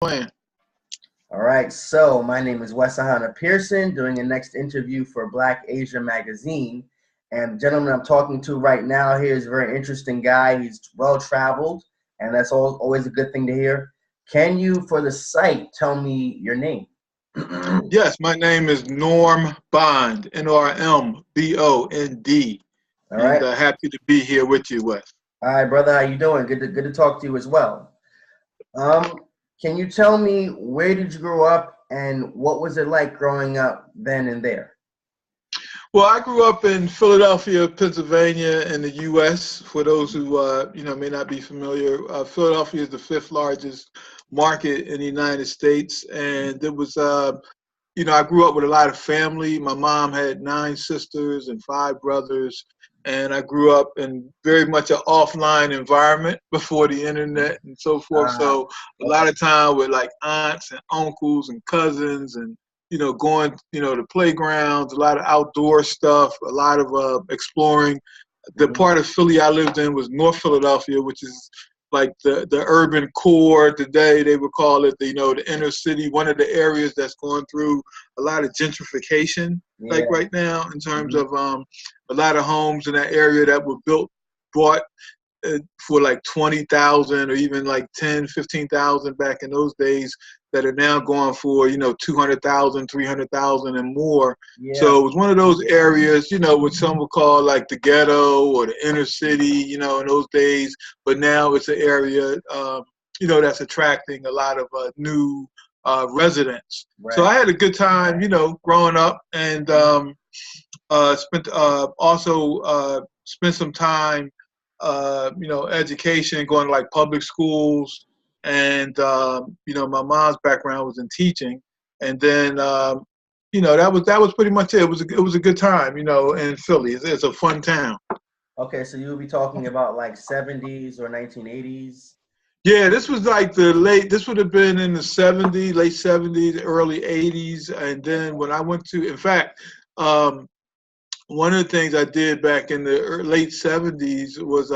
Plan. All right, so my name is Wes Ahana Pearson, doing a next interview for Black Asia Magazine. And the gentleman I'm talking to right now here is a very interesting guy. He's well traveled, and that's always a good thing to hear. Can you, for the site, tell me your name? All Yes, my name is Norm Bond, Nrmbond, and right. happy to be here with you, Wes. All right, brother, how you doing? Good to talk to you as well. Um, can you tell me where did you grow up and what was it like growing up then and there? Well, I grew up in Philadelphia, Pennsylvania, in the U.S. For those who may not be familiar, Philadelphia is the fifth largest market in the United States, and it was I grew up with a lot of family. My mom had 9 sisters and 5 brothers, and I grew up in very much an offline environment before the internet and so forth. Ah, So a lot okay. of time with like aunts and uncles and cousins, and going to playgrounds, a lot of outdoor stuff, a lot of exploring. The Mhm. part of Philly I lived in was North Philadelphia, which is like the urban core today. They would call it the inner city, one of the areas that's going through a lot of gentrification like Yeah. right now, in terms Mhm. of a lot of homes in that area that were bought for like 20,000 or even like 10, 15,000 back in those days, that are now going for 200,000, 300,000 and more. Yeah. So it was one of those areas, what some would call like the ghetto or the inner city, in those days. But now it's an area, that's attracting a lot of new residents. So Right. I had a good time, growing up, and spent some time, education, going to like public schools, and my mom's background was in teaching, and then that was pretty much it. It was a good time, in Philly. It's a fun town. Okay, so you'll be talking about like 70s or 1980s. Yeah, this was like the late. This would have been in the '70s, late '70s, early '80s, and then when I went to, in fact. One of the things I did back in the late '70s was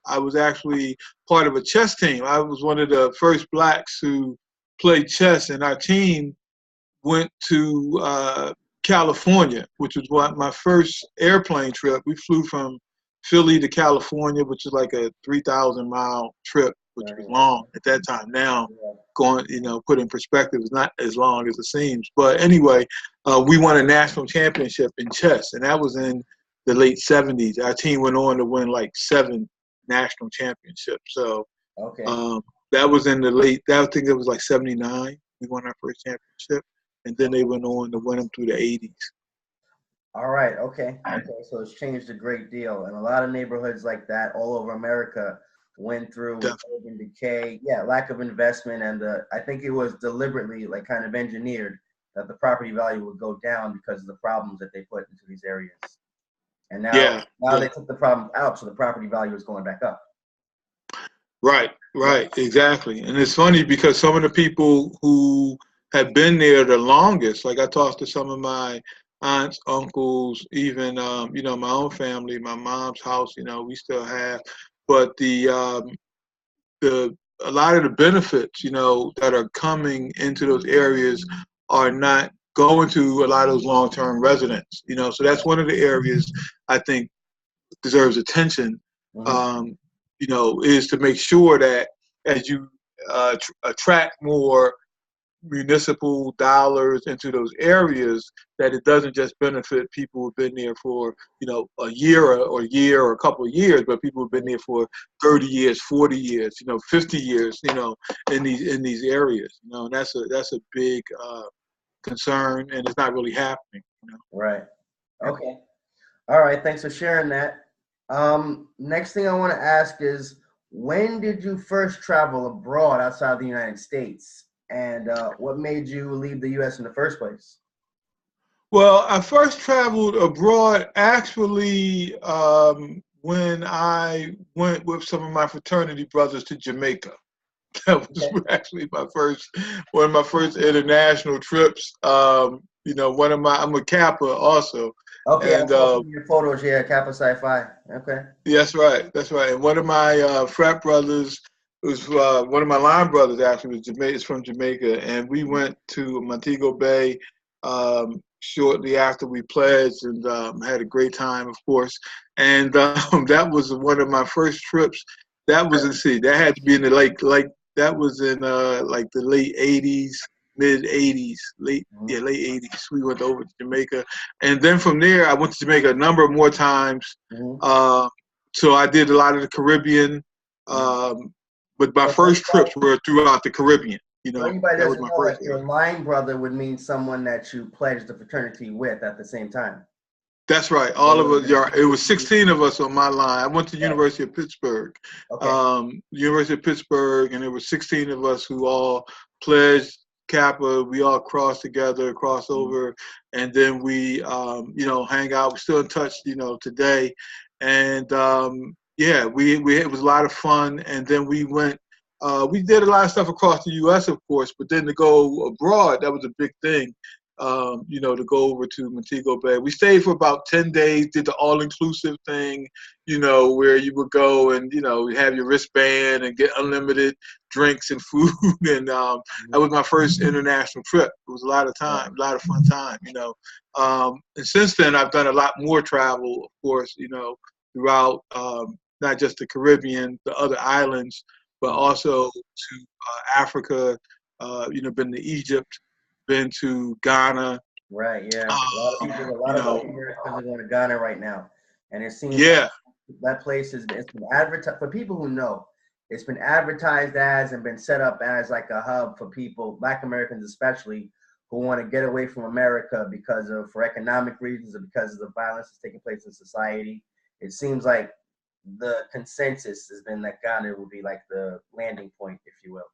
I was actually part of a chess team. I was one of the first blacks who played chess, and our team went to California, which was my first airplane trip. We flew from Philly to California, which is like a 3,000-mile trip, which was Right. long at that time. Now, Yeah. going, put in perspective, is not as long as it seems. But anyway, we won a national championship in chess, and that was in the late '70s. Our team went on to win like 7 national championships. So Okay. um, that was in the late. I think it was like '79. We won our first championship, and then they went on to win them through the '80s. All right. Okay. Okay. So it's changed a great deal, and a lot of neighborhoods like that all over America went through Definitely. urban decay. Yeah, lack of investment, and I think it was deliberately like kind of engineered that the property value would go down because of the problems that they put into these areas. And now, Yeah, now yeah. they took the problem out, so the property value is going back up. Right, Yeah. right, exactly. And it's funny because some of the people who have been there the longest, like I talked to some of my aunts, uncles, even my own family, my mom's house, we still have, but the a lot of the benefits, that are coming into those areas are not going to a lot of those long-term residents, So that's one of the areas I think deserves attention, Hmm. um, is to make sure that as you attract more municipal dollars into those areas, that it doesn't just benefit people who've been there for a year or a couple of years, but people who've been there for 30 years, 40 years, 50 years, in these areas, and that's a big concern, and it's not really happening. Right. Okay. All right. Thanks for sharing that. Next thing I want to ask is, when did you first travel abroad outside the United States, and what made you leave the U.S. in the first place? Well, I first traveled abroad actually when I went with some of my fraternity brothers to Jamaica. That was Okay. actually one of my first international trips. I'm a Kappa also, Okay. I and saw some of your photos here, Kappa Psi Phi. Okay. that's right, that's right. And one of my frat brothers It was one of my line brothers actually was Jamaica. Is from Jamaica, and we went to Montego Bay shortly after we pledged, and had a great time, of course. And that was one of my first trips. That was that had to be in the like that was in like the late '80s, mid '80s, late 80s. We went over to Jamaica, and then from there I went to Jamaica a number more times. So I did a lot of the Caribbean. But my first trips were throughout the Caribbean. You know, anybody that was doesn't my know first that your line brother would mean someone that you pledged the fraternity with at the same time. That's right. All of us. It was 16 of us on my line. I went to University of Pittsburgh. University of Pittsburgh, and there were 16 of us who all pledged Kappa. We all crossed together, crossed over, and then we, you know, hang out. We're still in touch, you know, today. And yeah, it was a lot of fun. And then we went. We did a lot of stuff across the U.S., of course, but then to go abroad, that was a big thing. You know, to go over to Montego Bay. We stayed for about 10 days, did the all-inclusive thing, you know, where you would go and, you know, have your wristband and get unlimited drinks and food. And that was my first international trip. It was a lot of time, a lot of fun time, you know. And since then, I've done a lot more travel, of course, you know, throughout not just the Caribbean, the other islands, but also to Africa, you know, been to Egypt, been to Ghana. Right, yeah. A lot of Americans are going to Ghana right now. And it seems like that place it's been advertised, for people who know, it's been advertised as and been set up as like a hub for people, Black Americans especially, who want to get away from America for economic reasons or because of the violence that's taking place in society. It seems like the consensus has been that Ghana will be like the landing point, if you will.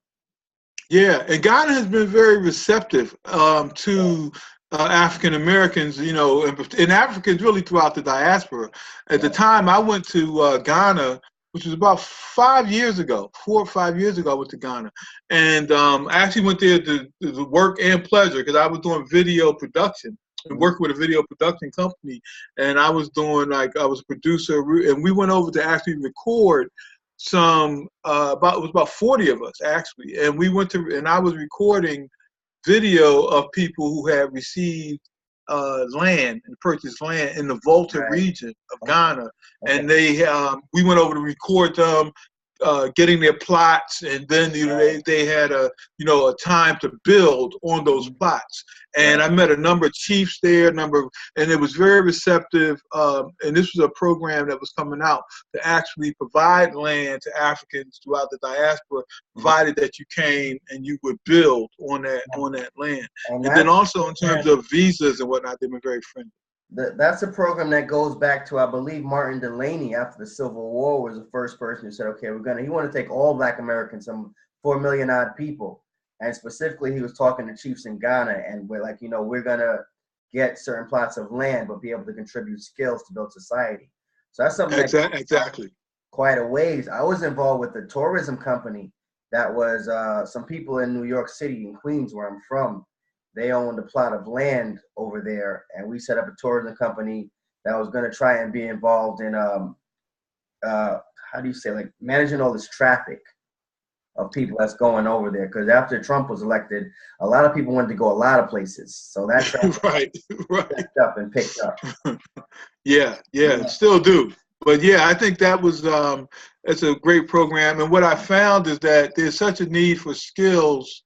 Yeah, and Ghana has been very receptive to African Americans, you know, and Africans really throughout the diaspora. At the time I went to Ghana, which was about 5 years ago, 4 or 5 years ago, I went to Ghana. And I actually went there to work and pleasure because I was doing video production and working with a video production company. And I was doing I was a producer, and we went over to actually record some it was about 40 of us actually, and we went to, and I was recording video of people who had received land and purchased land in the Volta region of Ghana, and they we went over to record them getting their plots, and then they had a time to build on those plots. And I met a number of chiefs there, and it was very receptive. And this was a program that was coming out to actually provide land to Africans throughout the diaspora, provided that you came and you would build on that land. And then also in terms of visas and whatnot, they've been very friendly. That's a program that goes back to, I believe, Martin Delany after the Civil War was the first person who said, okay, he wanted to take all Black Americans, some 4 million odd people. And specifically, he was talking to chiefs in Ghana, and we're like, we're going to get certain plots of land, but be able to contribute skills to build society. So that's something exactly quite a ways. I was involved with a tourism company that was some people in New York City, in Queens, where I'm from. They owned a plot of land over there, and we set up a tourism company that was going to try and be involved in, managing all this traffic of people that's going over there. Because after Trump was elected, a lot of people wanted to go a lot of places. So that traffic picked up and picked up. Yeah, still do. But yeah, I think that was it's a great program. And what I found is that there's such a need for skills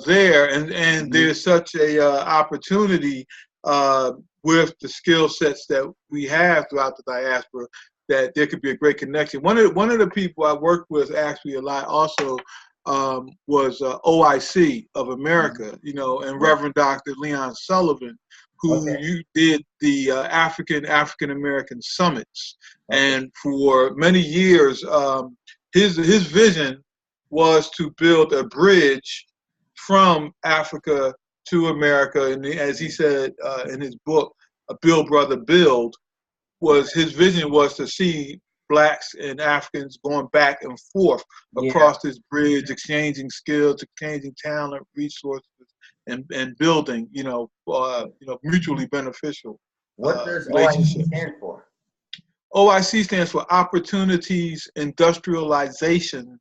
there, and there's such a opportunity with the skill sets that we have throughout the diaspora, that there could be a great connection. One of the people I worked with actually a lot also was OIC of America, and Reverend Dr. Leon Sullivan, who did the African American summits, and for many years his vision was to build a bridge from Africa to America. And as he said in his book, Build Brother Build, his vision was to see Blacks and Africans going back and forth across this bridge, exchanging skills, exchanging talent, resources, and building, mutually beneficial. What does OIC stand for? OIC stands for Opportunities Industrialization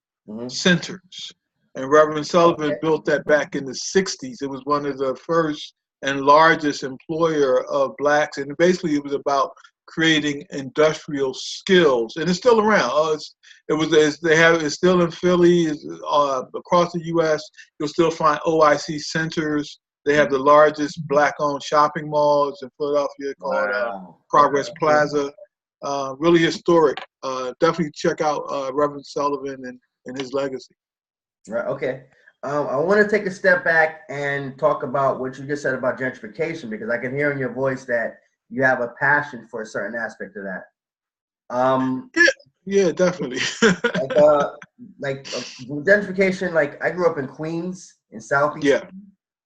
centers. And Reverend Sullivan built that back in the 60s. It was one of the first and largest employer of blacks. And basically it was about creating industrial skills. And it's still around. It's still in Philly, across the U.S. You'll still find OIC centers. They have the largest black-owned shopping malls in Philadelphia called Progress Plaza. Really historic. Definitely check out Reverend Sullivan and his legacy. Right. Okay. I want to take a step back and talk about what you just said about gentrification, because I can hear in your voice that you have a passion for a certain aspect of that. Yeah, definitely. Gentrification. Like, I grew up in Queens, in Southeast,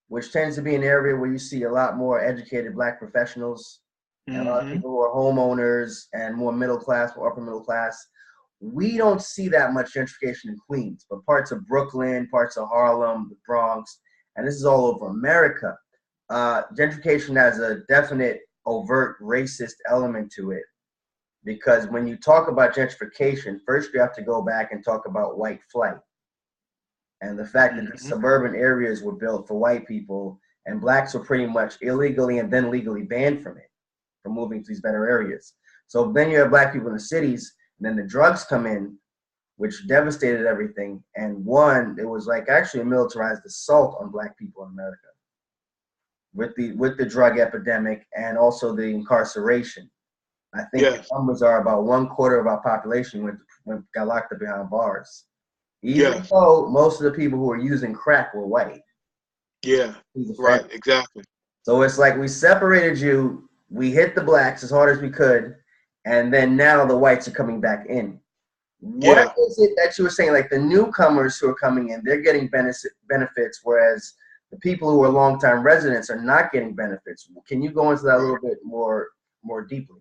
which tends to be an area where you see a lot more educated black professionals, and a lot of people who are homeowners and more middle class, more upper middle class. We don't see that much gentrification in Queens, but parts of Brooklyn, parts of Harlem, the Bronx, and this is all over America. Gentrification has a definite overt racist element to it, because when you talk about gentrification, first you have to go back and talk about white flight and the fact that the suburban areas were built for white people, and blacks were pretty much illegally and then legally banned from moving to these better areas. So then you have black people in the cities. And then the drugs come in, which devastated everything. And it was like actually a militarized assault on black people in America with the drug epidemic and also the incarceration. I think the numbers are about 1/4 of our population got locked up behind bars. Even though most of the people who were using crack were white. Yeah, right, exactly. So it's like we separated you, we hit the blacks as hard as we could, and then now the whites are coming back in. What is it that you were saying, like the newcomers who are coming in, they're getting benefits, whereas the people who are longtime residents are not getting benefits? Can you go into that a little bit more deeply?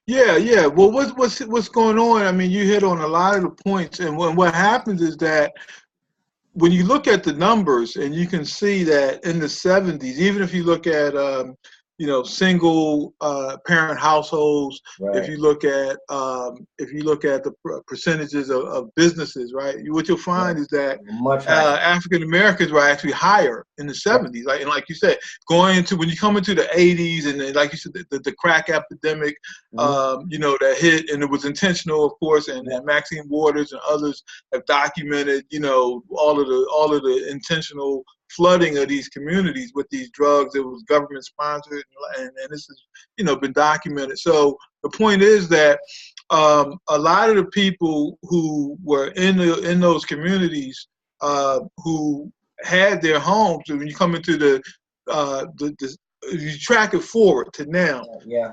Yeah. Well, what's going on? I mean, you hit on a lot of the points, and what happens is that when you look at the numbers, and you can see that in the 70s, even if you look at single parent households. If you look at the percentages of businesses, right? What you'll find is that African Americans were actually higher in the 70s. Like you said, when you come into the 80s, and then, like you said, the crack epidemic, that hit, and it was intentional, of course. And Maxine Waters and others have documented, all of the intentional flooding of these communities with these drugs. It was government sponsored, and this has been documented. So the point is that a lot of the people who were in those communities who had their homes, and when you come into you track it forward to now,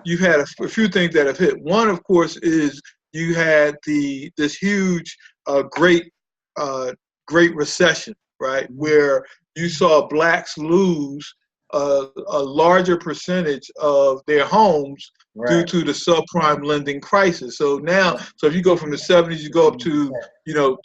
you've had a few things that have hit. One, of course, is you had this huge great recession, right, where you saw blacks lose a larger percentage of their homes due to the subprime lending crisis. So if you go from the 70s, you go up to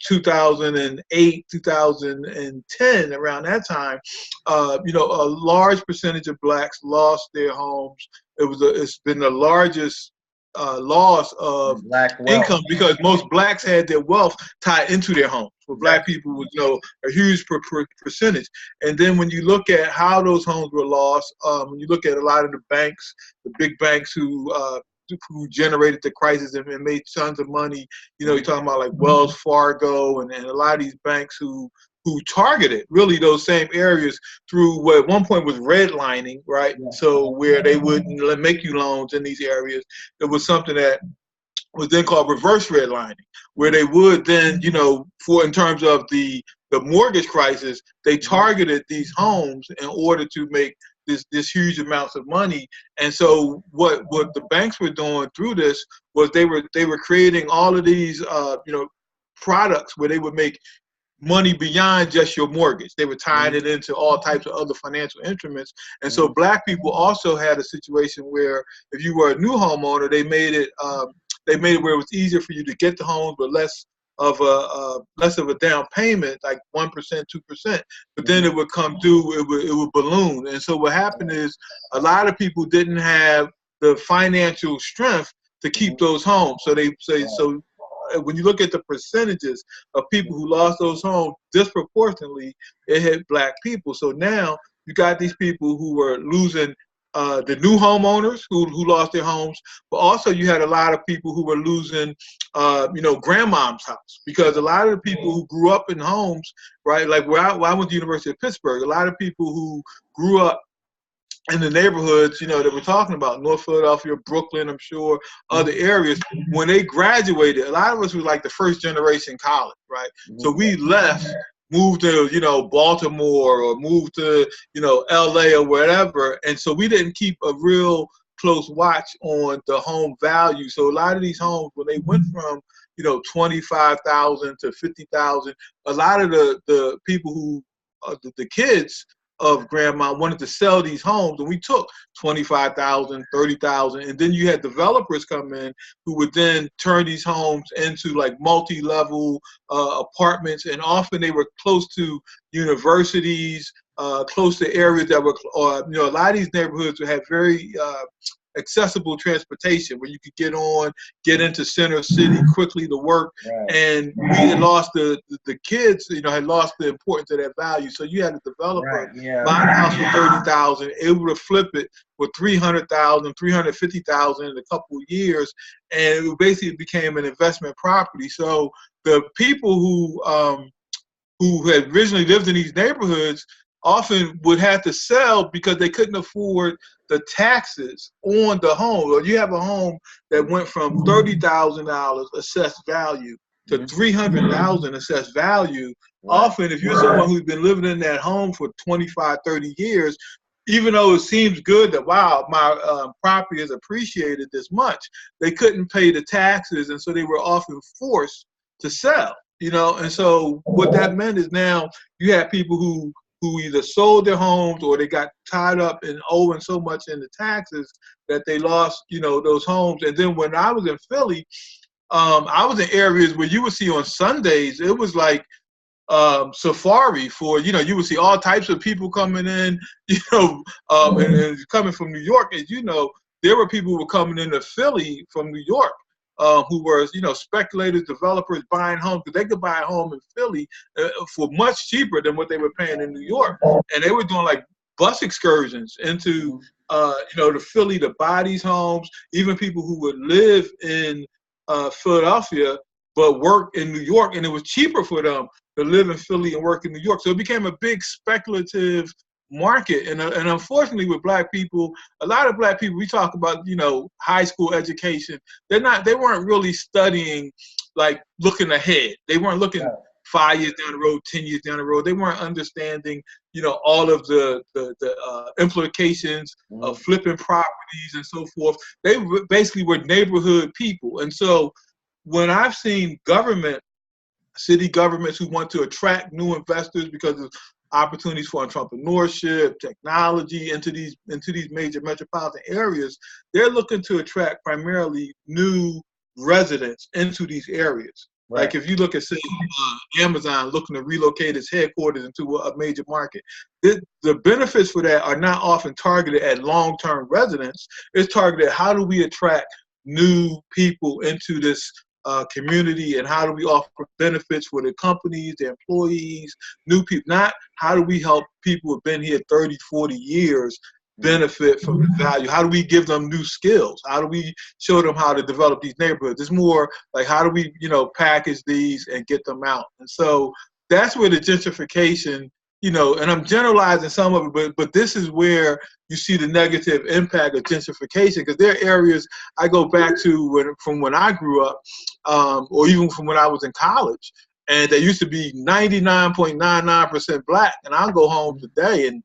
2008, 2010, around that time, a large percentage of blacks lost their homes. It's been the largest loss of income, because most blacks had their wealth tied into their homes. For black people, was a huge percentage. And then when you look at how those homes were lost, when you look at a lot of the banks, the big banks who generated the crisis and made tons of money, you're talking about like Wells Fargo and a lot of these banks who targeted really those same areas through what at one point was redlining, right? So where they wouldn't make you loans in these areas. It was something that was then called reverse redlining, where they would then, in terms of the mortgage crisis, they targeted these homes in order to make this huge amounts of money. And so what the banks were doing through this was they were creating all of these products where they would make money beyond just your mortgage. They were tying it into all types of other financial instruments. And so black people also had a situation where if you were a new homeowner, they made it where it was easier for you to get the homes, but less of a down payment, like 1%, 2%. But then it would come due, it would balloon. And so what happened is a lot of people didn't have the financial strength to keep those homes. So when you look at the percentages of people who lost those homes, disproportionately, it hit black people. So now you got these people who were losing the new homeowners who lost their homes, but also you had a lot of people who were losing, grandmom's house, because a lot of the people who grew up in homes, right, like where I went to the University of Pittsburgh, a lot of people who grew up in the neighborhoods, that we're talking about, North Philadelphia, Brooklyn, I'm sure, other areas, when they graduated, a lot of us were like the first generation college, right? So we left, moved to, Baltimore or moved to, LA or wherever. And so we didn't keep a real close watch on the home value. So a lot of these homes, when they went from, 25,000 to 50,000, a lot of the people who, the kids of grandma wanted to sell these homes, and we took 25,000, 30,000, and then you had developers come in who would then turn these homes into like multi-level apartments, and often they were close to universities, close to areas that were, a lot of these neighborhoods had very accessible transportation where you could get into center city quickly to work. Right. And we had lost the kids, had lost the importance of that value. So you had a developer buying a house for 30,000, able to flip it for 300,000, 350,000 in a couple of years, and it basically became an investment property. So the people who had originally lived in these neighborhoods often would have to sell because they couldn't afford the taxes on the home. Or you have a home that went from $30,000 assessed value to $300,000 assessed value. Often, if you're someone who's been living in that home for 25, 30 years, even though it seems good that, wow, my property is appreciated this much, they couldn't pay the taxes, and so they were often forced to sell. And so what that meant is now you have people who either sold their homes or they got tied up in owing so much in the taxes that they lost, those homes. And then when I was in Philly, I was in areas where you would see on Sundays, it was like safari for, you would see all types of people coming in, and coming from New York. As you know, there were people who were coming into Philly from New York. Who were, speculators, developers buying homes, because they could buy a home in Philly for much cheaper than what they were paying in New York. And they were doing like bus excursions into, to Philly to buy these homes. Even people who would live in Philadelphia but work in New York, and it was cheaper for them to live in Philly and work in New York. So it became a big speculative market. And unfortunately with black people, a lot of black people, we talk about, high school education, they weren't really studying, like looking ahead. They weren't looking 5 years down the road, 10 years down the road. They weren't understanding, all of the implications of flipping properties and so forth. They basically were neighborhood people. And so when I've seen city governments who want to attract new investors because of opportunities for entrepreneurship, technology into these major metropolitan areas, they're looking to attract primarily new residents into these areas. Right. Like if you look at, say, Amazon looking to relocate its headquarters into a major market, the benefits for that are not often targeted at long-term residents. It's targeted at how do we attract new people into this community, and how do we offer benefits for the companies, the employees, new people, not how do we help people who've been here 30, 40 years benefit from the value? How do we give them new skills? How do we show them how to develop these neighborhoods? It's more like how do we, package these and get them out? And so that's where the gentrification, and I'm generalizing some of it, but this is where you see the negative impact of gentrification, because there are areas I go back to from when I grew up, or even from when I was in college, and they used to be 99.99% black, and I'll go home today and,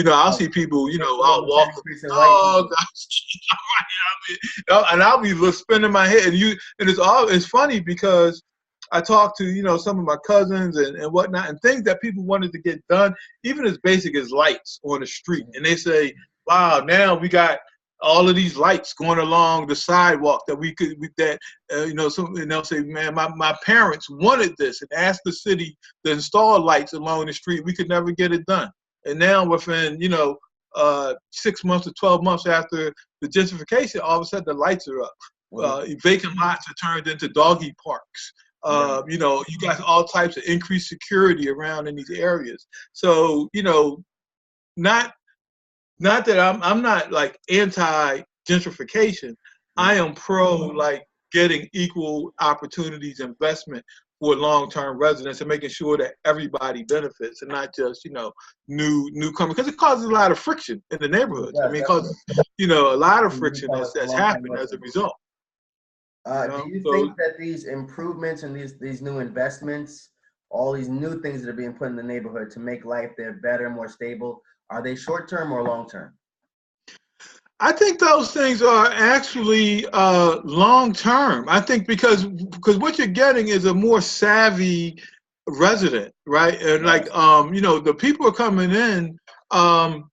I'll see people, I'll walk the dog, and I'll be spinning my head, and it's funny because I talked to, some of my cousins and whatnot, and things that people wanted to get done, even as basic as lights on the street. And they say, wow, now we got all of these lights going along the sidewalk that and they'll say, man, my parents wanted this and asked the city to install lights along the street. We could never get it done. And now within, 6 months to 12 months after the gentrification, all of a sudden the lights are up. Vacant lots are turned into doggy parks. You know, you got all types of increased security around in these areas. So, you know, not that I'm not like anti gentrification. I am pro like getting equal opportunities investment for long-term residents and making sure that everybody benefits and not just, you know, newcomers, because it causes a lot of friction in the neighborhoods. I mean, it causes, you know, a lot of friction that's happened as a result. Do you think that these improvements and these new investments, all these new things that are being put in the neighborhood to make life there better, more stable, are they short-term or long-term? I think those things are actually long-term. I think because what you're getting is a more savvy resident, right? And like you know, the people are coming in now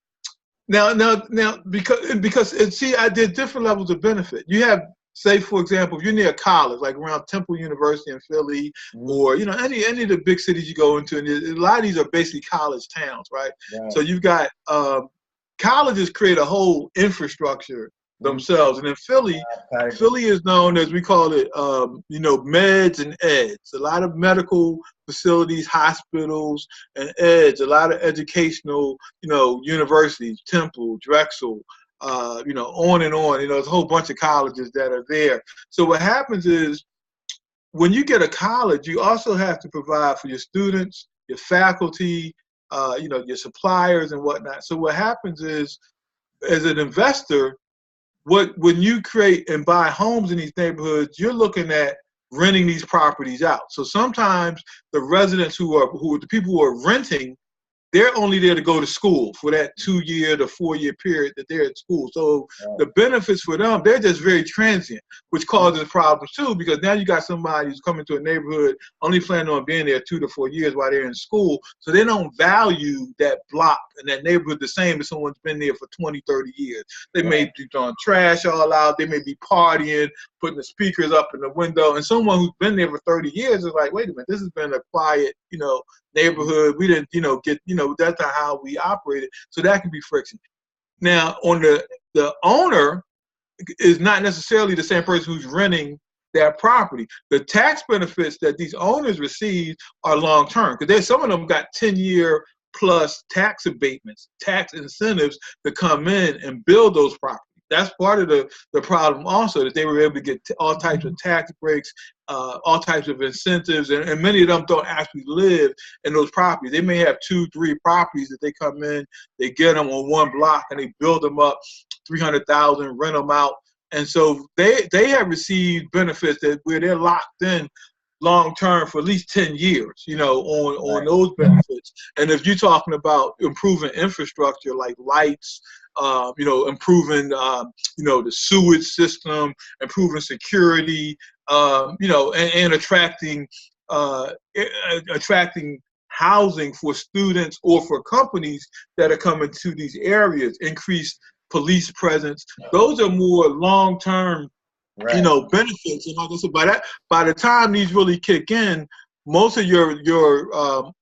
because see, I did different levels of benefit. You have, say, for example, if you're near a college, like around Temple University in Philly, or you know any of the big cities you go into, and a lot of these are basically college towns, right? So you've got colleges create a whole infrastructure themselves, and in Philly is known as, we call it, you know, meds and eds. A lot of medical facilities, hospitals, and eds. A lot of educational, you know, universities, Temple, Drexel, you know, on and on. You know, there's a whole bunch of colleges that are there. So what happens is, when you get a college, you also have to provide for your students, your faculty, you know, your suppliers and whatnot. So what happens is, as an investor, when you create and buy homes in these neighborhoods, you're looking at renting these properties out. So sometimes the residents who are the people who are renting, they're only there to go to school for that 2-year to 4-year period that they're at school. So the benefits for them, they're just very transient, which causes problems too, because now you got somebody who's coming to a neighborhood only planning on being there 2 to 4 years while they're in school. So they don't value that block and that neighborhood the same as someone's been there for 20, 30 years. They may be throwing trash all out. They may be partying, putting the speakers up in the window. And someone who's been there for 30 years is like, wait a minute, this has been a quiet, you know, neighborhood. We didn't, you know, get, you know, that's not how we operated. So that can be friction. Now, on the owner is not necessarily the same person who's renting that property. The tax benefits that these owners receive are long-term, because there's some of them got 10-year plus tax abatements, tax incentives to come in and build those properties. That's part of the problem also, that they were able to get all types of tax breaks, all types of incentives, and many of them don't actually live in those properties. They may have 2, 3 properties that they come in, they get them on one block, and they build them up, 300,000, rent them out. And so they have received benefits that where they're locked in long-term for at least 10 years, you know, on those benefits. And if you're talking about improving infrastructure like lights, you know, improving, you know, the sewage system, improving security, you know, and attracting housing for students or for companies that are coming to these areas, increased police presence. Those are more long-term, you know, benefits. And like I said, by the time these really kick in, most of your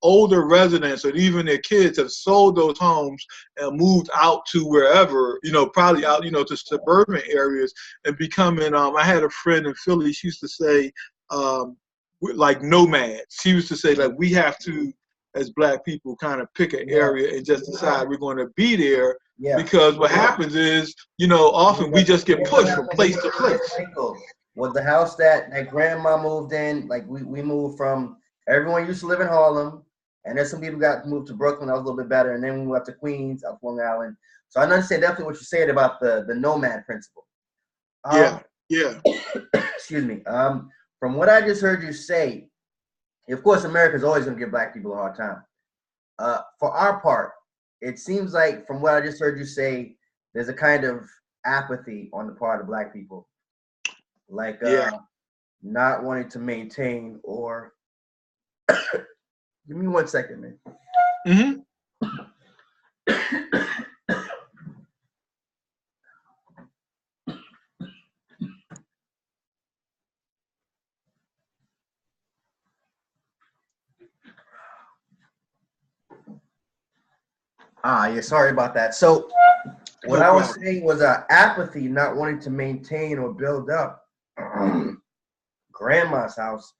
older residents or even their kids have sold those homes and moved out to wherever, you know, probably out, you know, to suburban areas and becoming, I had a friend in Philly, she used to say, like nomads. She used to say, like, we have to, as Black people, kind of pick an area and just decide we're going to be there. Because what happens is, you know, often we just get pushed from place to place. Was the house that grandma moved in, like we moved from, everyone used to live in Harlem, and then some people got moved to Brooklyn. That was a little bit better, and then we moved up to Queens, up Long Island. So I understand definitely what you said about the nomad principle. Yeah. Excuse me. From what I just heard you say, of course, America's always going to give Black people a hard time. For our part, it seems like from what I just heard you say, there's a kind of apathy on the part of Black people. Like not wanting to maintain or give me 1 second, man. Yeah, sorry about that. So what I was saying was apathy, not wanting to maintain or build up grandma's house,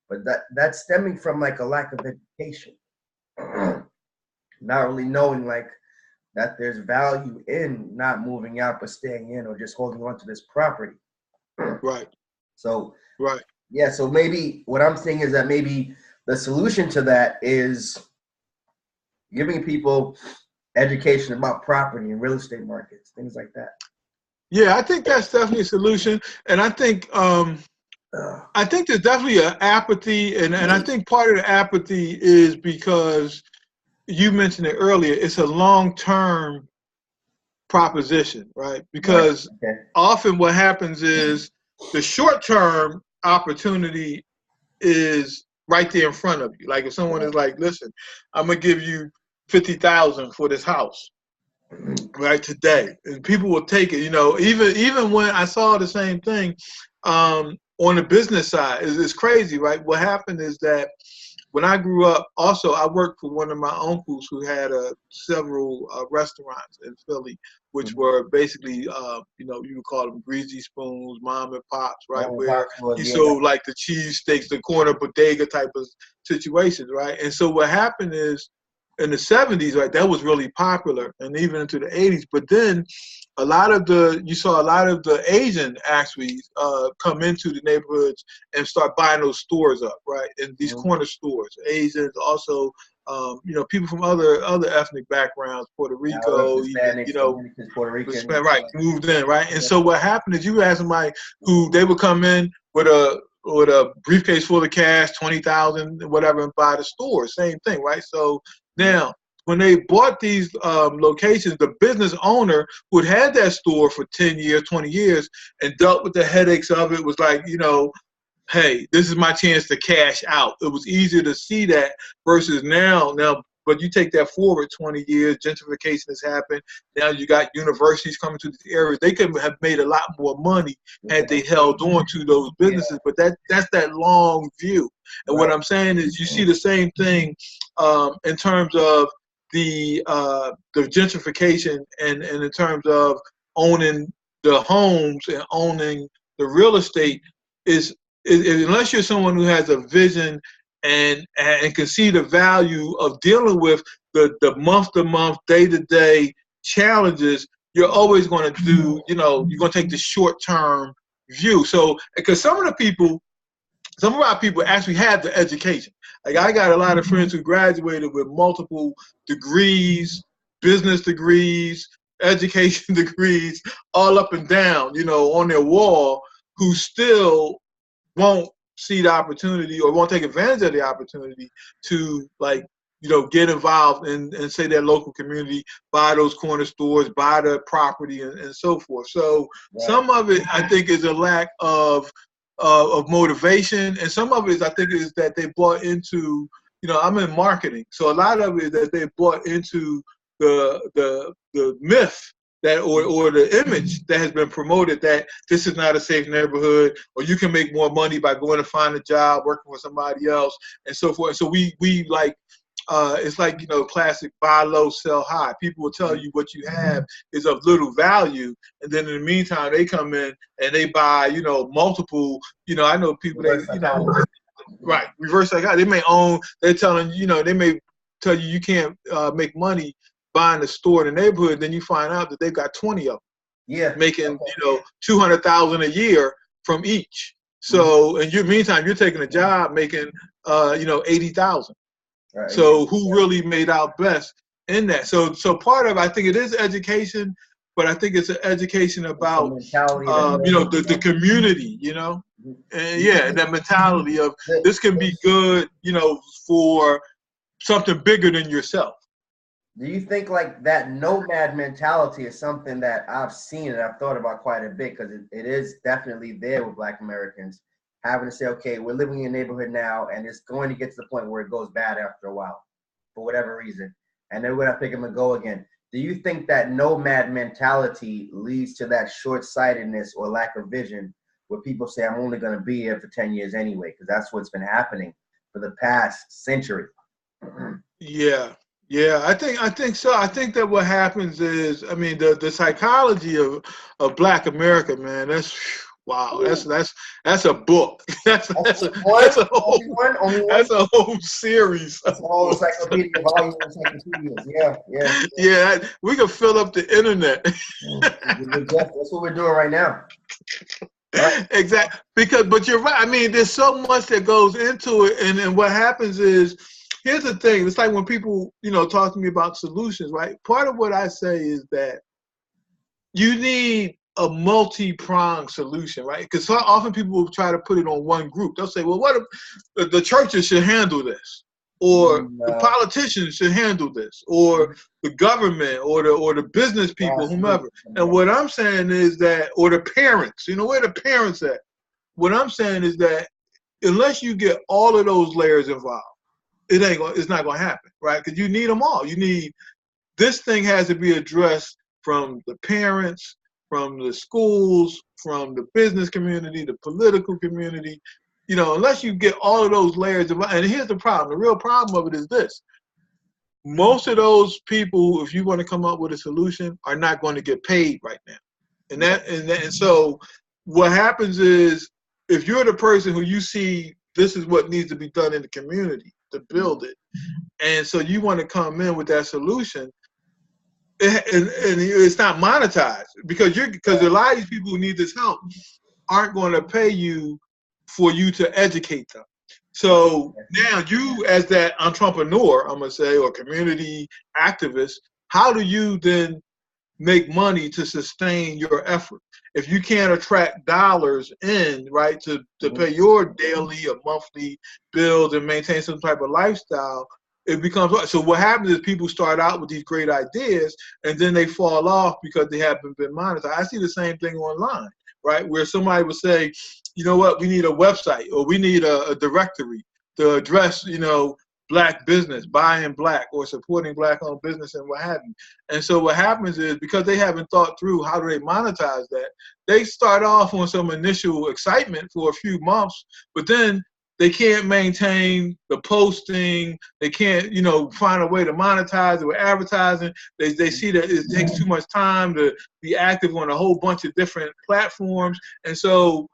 but that's stemming from like a lack of education. Not really knowing like that there's value in not moving out but staying in or just holding on to this property. Right. So Right. yeah, so maybe what I'm saying is that maybe the solution to that is giving people education about property and real estate markets, things like that. Yeah, I think that's definitely a solution, and I think there's definitely an apathy, and I think part of the apathy is because you mentioned it earlier. It's a long-term proposition, right? Because often what happens is the short-term opportunity is right there in front of you. Like if someone is like, "Listen, I'm gonna give you 50,000 for this house." Right today, and people will take it. You know, even when I saw the same thing on the business side, it's crazy, right? What happened is that when I grew up, also I worked for one of my uncles who had several restaurants in Philly, which were basically, you know, you would call them greasy spoons, mom and pops, right? Where he sold like the cheesesteaks, the corner bodega type of situations, right? And so what happened is, in the 70s, right, that was really popular, and even into the 80s. But then you saw a lot of the Asian actually come into the neighborhoods and start buying those stores up, right? And these corner stores, Asians, also, you know, people from other ethnic backgrounds, Puerto Rico, Hispanics, you know, Puerto Rican, right, moved in, right? And so what happened is you had somebody who they would come in with a briefcase full of cash, 20,000, whatever, and buy the store. Same thing, right? So now, when they bought these locations, the business owner who had had that store for 10 years, 20 years, and dealt with the headaches of it was like, you know, hey, this is my chance to cash out. It was easier to see that versus now. But you take that forward 20 years, gentrification has happened. Now you got universities coming to these areas. They could have made a lot more money had they held on to those businesses. But that's that long view. And what I'm saying is you see the same thing in terms of the gentrification and in terms of owning the homes and owning the real estate is unless you're someone who has a vision and can see the value of dealing with the month-to-month, day-to-day challenges, you're always going to do, you know, you're going to take the short-term view. So, because some of our people actually have the education. Like I got a lot of friends who graduated with multiple degrees, business degrees, education degrees, all up and down, you know, on their wall, who still won't see the opportunity or won't take advantage of the opportunity to, like, you know, get involved in say their local community, buy those corner stores, buy the property, and so forth. So some of it, I think, is a lack of motivation, and some of it is, I think, is that they bought into, you know, I'm in marketing, so a lot of it is that they bought into the myth that or the image that has been promoted that this is not a safe neighborhood, or you can make more money by going to find a job, working with somebody else, and so forth. So we like, it's like, you know, classic buy low, sell high. People will tell you what you have is of little value, and then in the meantime they come in and they buy, you know, multiple. You know, I know people you know, right, reverse psychology. They may own. They're telling you know, they may tell you you can't make money buying a store in the neighborhood. Then you find out that they've got 20 of them. Yeah, making you know, 200,000 a year from each. So in your meantime, you're taking a job making you know, 80,000. Right. So who really made out best in that? So part of, I think it is education, but I think it's an education about you know, the community, you know, and that mentality of this can be good, you know, for something bigger than yourself. Do you think like that nomad mentality is something that I've seen and I've thought about quite a bit, because it is definitely there with Black Americans, having to say, okay, we're living in a neighborhood now, and it's going to get to the point where it goes bad after a while, for whatever reason, and then we're gonna pick them and go again. Do you think that nomad mentality leads to that short-sightedness or lack of vision, where people say, I'm only gonna be here for 10 years anyway, because that's what's been happening for the past century? Yeah, I think so. I think that what happens is, I mean, the psychology of Black America, man, that's Wow, that's a book. That's a only one. whole series. That's a whole encyclopedia, volume of encyclopedias. Yeah. Yeah, we can fill up the internet. That's what we're doing right now. Right. Exactly. But you're right. I mean, there's so much that goes into it, and what happens is, here's the thing. It's like when people, talk to me about solutions, right? Part of what I say is that you need a multi-pronged solution, right? Because so often people will try to put it on one group. They'll say, well, what if the churches should handle this, or the politicians should handle this, or the government, or the business people, whomever. And what I'm saying is that, or the parents, where the parents at? What I'm saying is that unless you get all of those layers involved, it's not going to happen, right? Because you need them all. This thing has to be addressed from the parents, from the schools, from the business community, the political community. Unless you get all of those layers involved. And here's the problem. The real problem of it is this. Most of those people, if you want to come up with a solution, are not going to get paid right now. And so what happens is, if you're the person who you see this is what needs to be done in the community to build it, and so you want to come in with that solution, and it's not monetized because a lot of these people who need this help aren't going to pay you for you to educate them. So now you, as that entrepreneur, I'm going to say, or community activist, how do you then make money to sustain your effort? If you can't attract dollars in, right, to pay your daily or monthly bills and maintain some type of lifestyle, it becomes, so what happens is people start out with these great ideas and then they fall off because they haven't been monetized. I see the same thing online, right, where somebody would say, you know what, we need a website, or we need a directory to address, Black business, buying Black, or supporting Black-owned business, and what have you. And so what happens is, because they haven't thought through how do they monetize that, they start off on some initial excitement for a few months, but then they can't maintain the posting. They can't, find a way to monetize it with advertising. They see that it takes too much time to be active on a whole bunch of different platforms. And so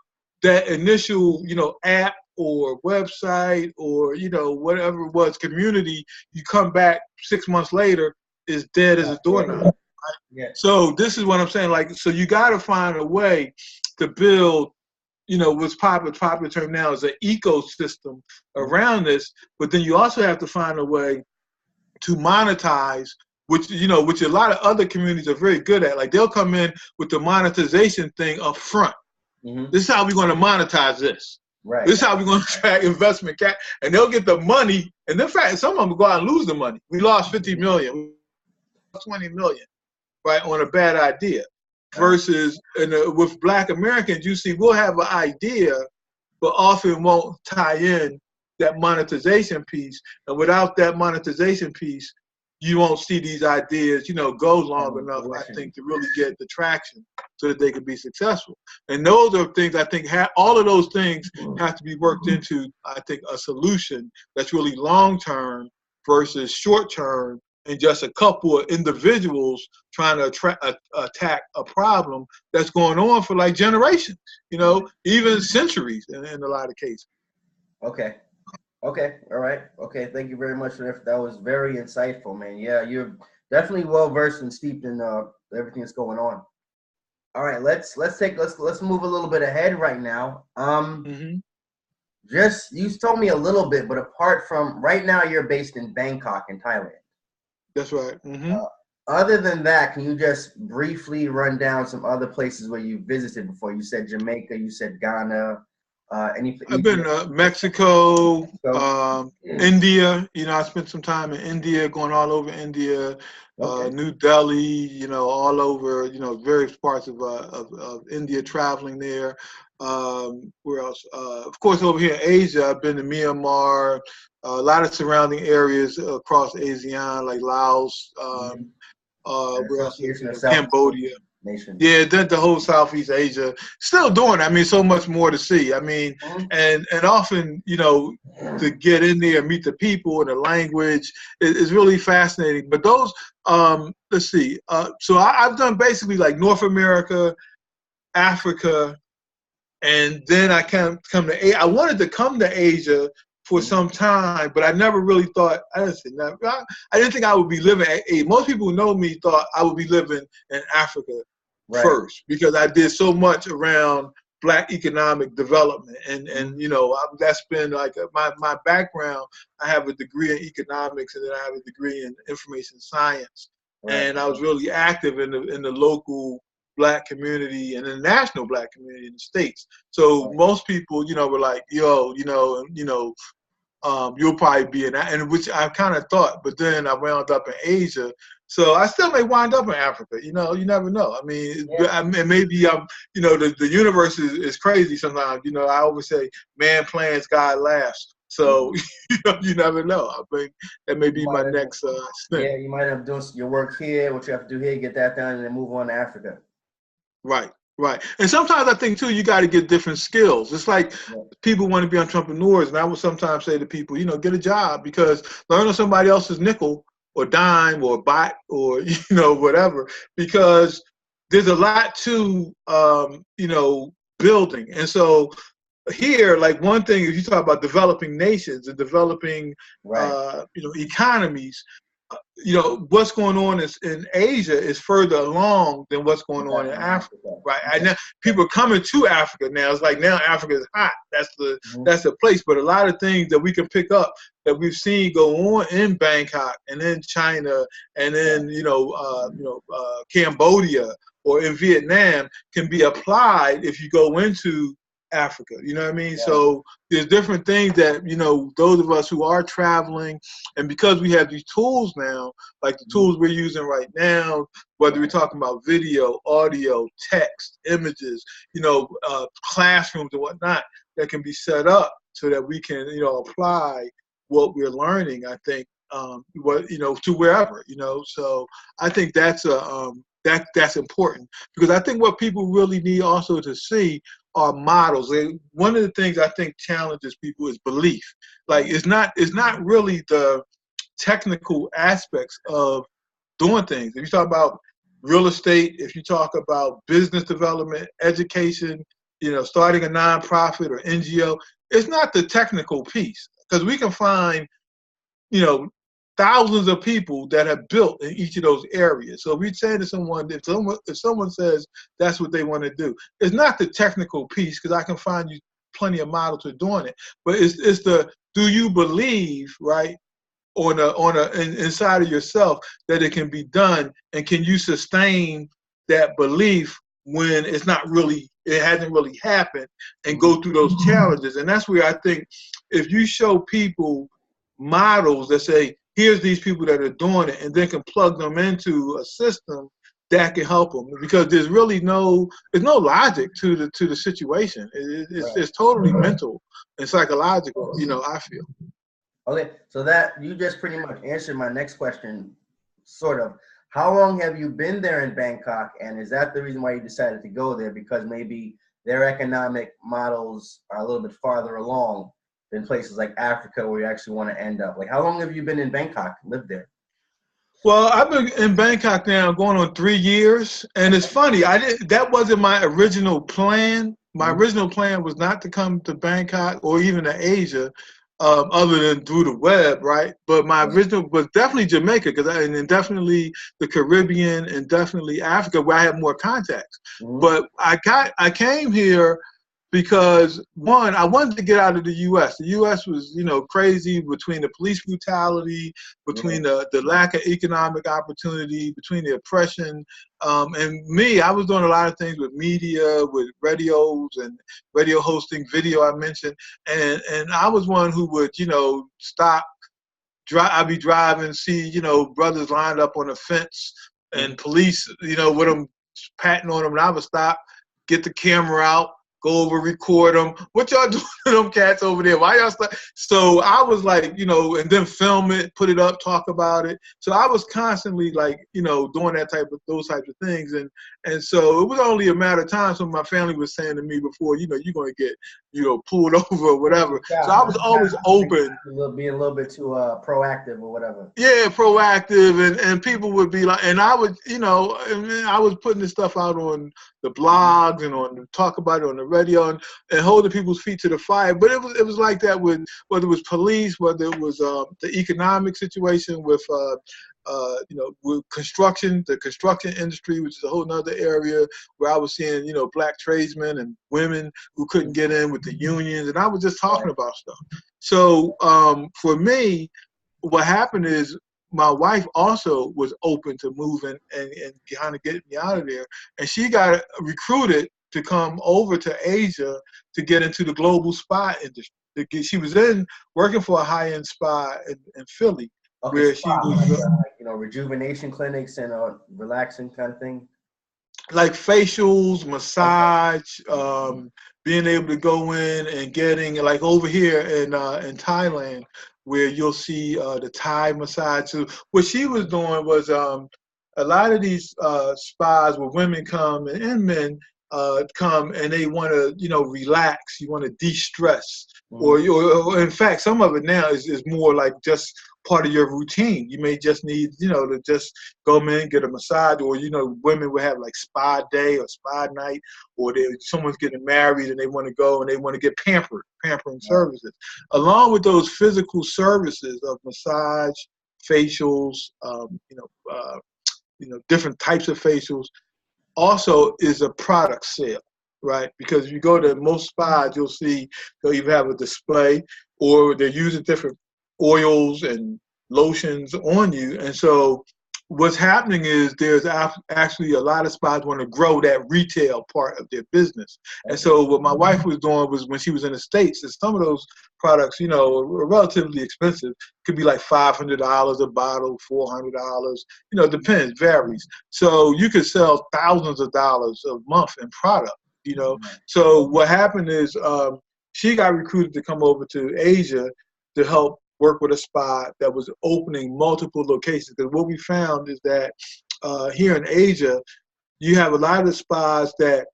that initial, app or website or, whatever it was, community, you come back 6 months later, is dead as a doorknob. Right? Yeah. So this is what I'm saying. So you got to find a way to build, what's popular term now is an ecosystem around this, but then you also have to find a way to monetize, which a lot of other communities are very good at. Like, they'll come in with the monetization thing up front. Mm-hmm. This is how we're going to monetize this. Right. This is how we're going to attract investment cap, and they'll get the money. And in fact, some of them will go out and lose the money. We lost 50 million, 20 million, right, on a bad idea. Versus with Black Americans, you see, we'll have an idea, but often won't tie in that monetization piece. And without that monetization piece, you won't see these ideas, go long enough, I think, to really get the traction so that they can be successful. And those are things I think all of those things have to be worked into, I think, a solution that's really long-term versus short-term, and just a couple of individuals trying to attack a problem that's going on for like generations, even centuries in a lot of cases. Okay. All right. Okay. Thank you very much for that. That was very insightful, man. Yeah, you're definitely well versed and steeped in everything that's going on. All right. Let's move a little bit ahead right now. Just, you told me a little bit, but apart from right now, you're based in Bangkok in Thailand. That's right. Mm-hmm. Other than that, can you just briefly run down some other places where you visited before? You said Jamaica, you said Ghana. I've been Mexico, India. I spent some time in India, going all over India, New Delhi. All over. Various parts of India, traveling there. Where else? Of course, over here in Asia, I've been to Myanmar. A lot of surrounding areas across ASEAN, like Laos. Where else? Cambodia. Nation. Yeah, the whole Southeast Asia. Still doing it. I mean, so much more to see. I mean, and often, to get in there and meet the people and the language is really fascinating. But those, let's see. So I've done basically like North America, Africa, And then I come to I wanted to come to Asia for some time, but I never really thought, I didn't think I would be living most people who know me thought I would be living in Africa first, because I did so much around Black economic development. And you know, that's been like my background. I have a degree in economics, and then I have a degree in information science. And I was really active in the local Black community and the national Black community in the States. So most people, you know, were like, yo, you know, you'll probably be in that, and which I kind of thought, but then I wound up in Asia. So I still may wind up in Africa. You know, you never know. I mean, maybe I'm, you know, the universe is crazy sometimes. You know, I always say, man plans, God laughs. So you know, you never know. I think that may be my next step. Yeah, you might have done your work here, what you have to do here, get that done, and then move on to Africa. Right. Right. And sometimes I think, too, you got to get different skills. It's like people want to be entrepreneurs. And I would sometimes say to people, you know, get a job, because learn on somebody else's nickel or dime or bot or, you know, whatever, because there's a lot to, you know, building. And so here, like one thing, if you talk about developing nations and developing, you know, economies, you know, what's going on in Asia is further along than what's going on in Africa, right? And now people are coming to Africa now. It's like now Africa is hot. That's the place. But a lot of things that we can pick up that we've seen go on in Bangkok and in China and in Cambodia or in Vietnam can be applied if you go into Africa, you know what I mean? So there's different things that, you know, those of us who are traveling, and because we have these tools now, like the tools we're using right now, whether we're talking about video, audio, text, images, you know, classrooms and whatnot, that can be set up so that we can, you know, apply what we're learning, I think, you know, to wherever, you know. So I think that's that's important, because I think what people really need also to see are models. One of the things I think challenges people is belief. Like it's not really the technical aspects of doing things. If you talk about real estate, if you talk about business development, education, you know, starting a nonprofit or NGO, it's not the technical piece, because we can find, you know, thousands of people that have built in each of those areas. So if we say to someone, if someone says that's what they want to do, it's not the technical piece, because I can find you plenty of models for doing it. But it's the, do you believe, right, inside of yourself that it can be done, and can you sustain that belief when it's not really, it hasn't really happened, and go through those challenges. And that's where I think if you show people models that say, here's these people that are doing it, and then can plug them into a system that can help them, because there's really no logic to the situation. It's totally mental and psychological, you know, I feel. Okay, so that you just pretty much answered my next question, sort of. How long have you been there in Bangkok, and is that the reason why you decided to go there? Because maybe their economic models are a little bit farther along than places like Africa where you actually want to end up. Like, how long have you been in Bangkok, lived there? Well, I've been in Bangkok now going on 3 years, and it's funny, that wasn't my original plan. My original plan was not to come to Bangkok or even to Asia, other than through the web, right? But my original was definitely Jamaica, and definitely the Caribbean, and definitely Africa, where I have more contacts. But I came here because, one, I wanted to get out of the U.S. The U.S. was, you know, crazy between the police brutality, between the lack of economic opportunity, between the oppression. And me, I was doing a lot of things with media, with radios and radio hosting, video I mentioned. And I was one who would, you know, I'd be driving, see, you know, brothers lined up on a fence and police, you know, with them patting on them. And I would stop, get the camera out, go over, record them. What y'all doing to them cats over there? Why y'all stop? So I was like, you know, and then film it, put it up, talk about it. So I was constantly like, you know, doing those types of things. And so it was only a matter of time. So my family was saying to me before, you know, you're going to get, you know, pulled over or whatever. So I was always open. Being a little bit too proactive or whatever. Yeah, proactive. And people would be like, and I would, you know, and I was putting this stuff out on the blogs and talk about it on the radio and holding people's feet to the fire. But it was like that with whether it was police, whether it was the economic situation with with construction, the construction industry, which is a whole nother area where I was seeing, black tradesmen and women who couldn't get in with the unions, and I was just talking about stuff. So for me, what happened is my wife also was open to moving and kind of getting me out of there, and she got recruited to come over to Asia to get into the global spa industry. She was working for a high-end spa in Philly. Okay, where spa, she was, rejuvenation clinics and relaxing kind of thing. Like facials, massage, being able to go in and getting, like over here in Thailand, where you'll see the Thai massage. So what she was doing was a lot of these spas where women come and men come and they want to, relax. You want to de-stress, or in fact, some of it now is more like just part of your routine. You may just need, to just go in, get a massage, or, women will have like spa day or spa night, or someone's getting married and they want to go and they want to get pampering services. Along with those physical services of massage, facials, different types of facials, also is a product sale, right? Because if you go to most spas, you'll see they'll either have a display or they're using different oils and lotions on you. And so what's happening is there's actually a lot of spas want to grow that retail part of their business. And so what my wife was doing was, when she was in the States, is some of those products, are relatively expensive. Could be like $500 a bottle, $400, depends, varies. So you could sell thousands of dollars a month in product, So what happened is she got recruited to come over to Asia to help work with a spa that was opening multiple locations. Because what we found is that here in Asia, you have a lot of the spas that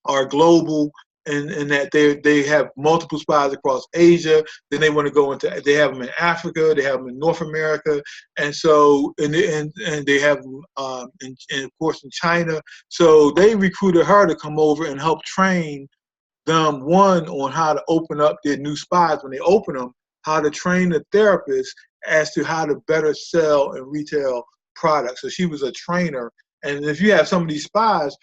are global, and that they have multiple spas across Asia. Then they want to go into, they have them in Africa, they have them in North America, and so and they have them and of course in China. So they recruited her to come over and help train them, one, on how to open up their new spas when they open them, how to train the therapists as to how to better sell and retail products. So she was a trainer. And if you have some of these spas,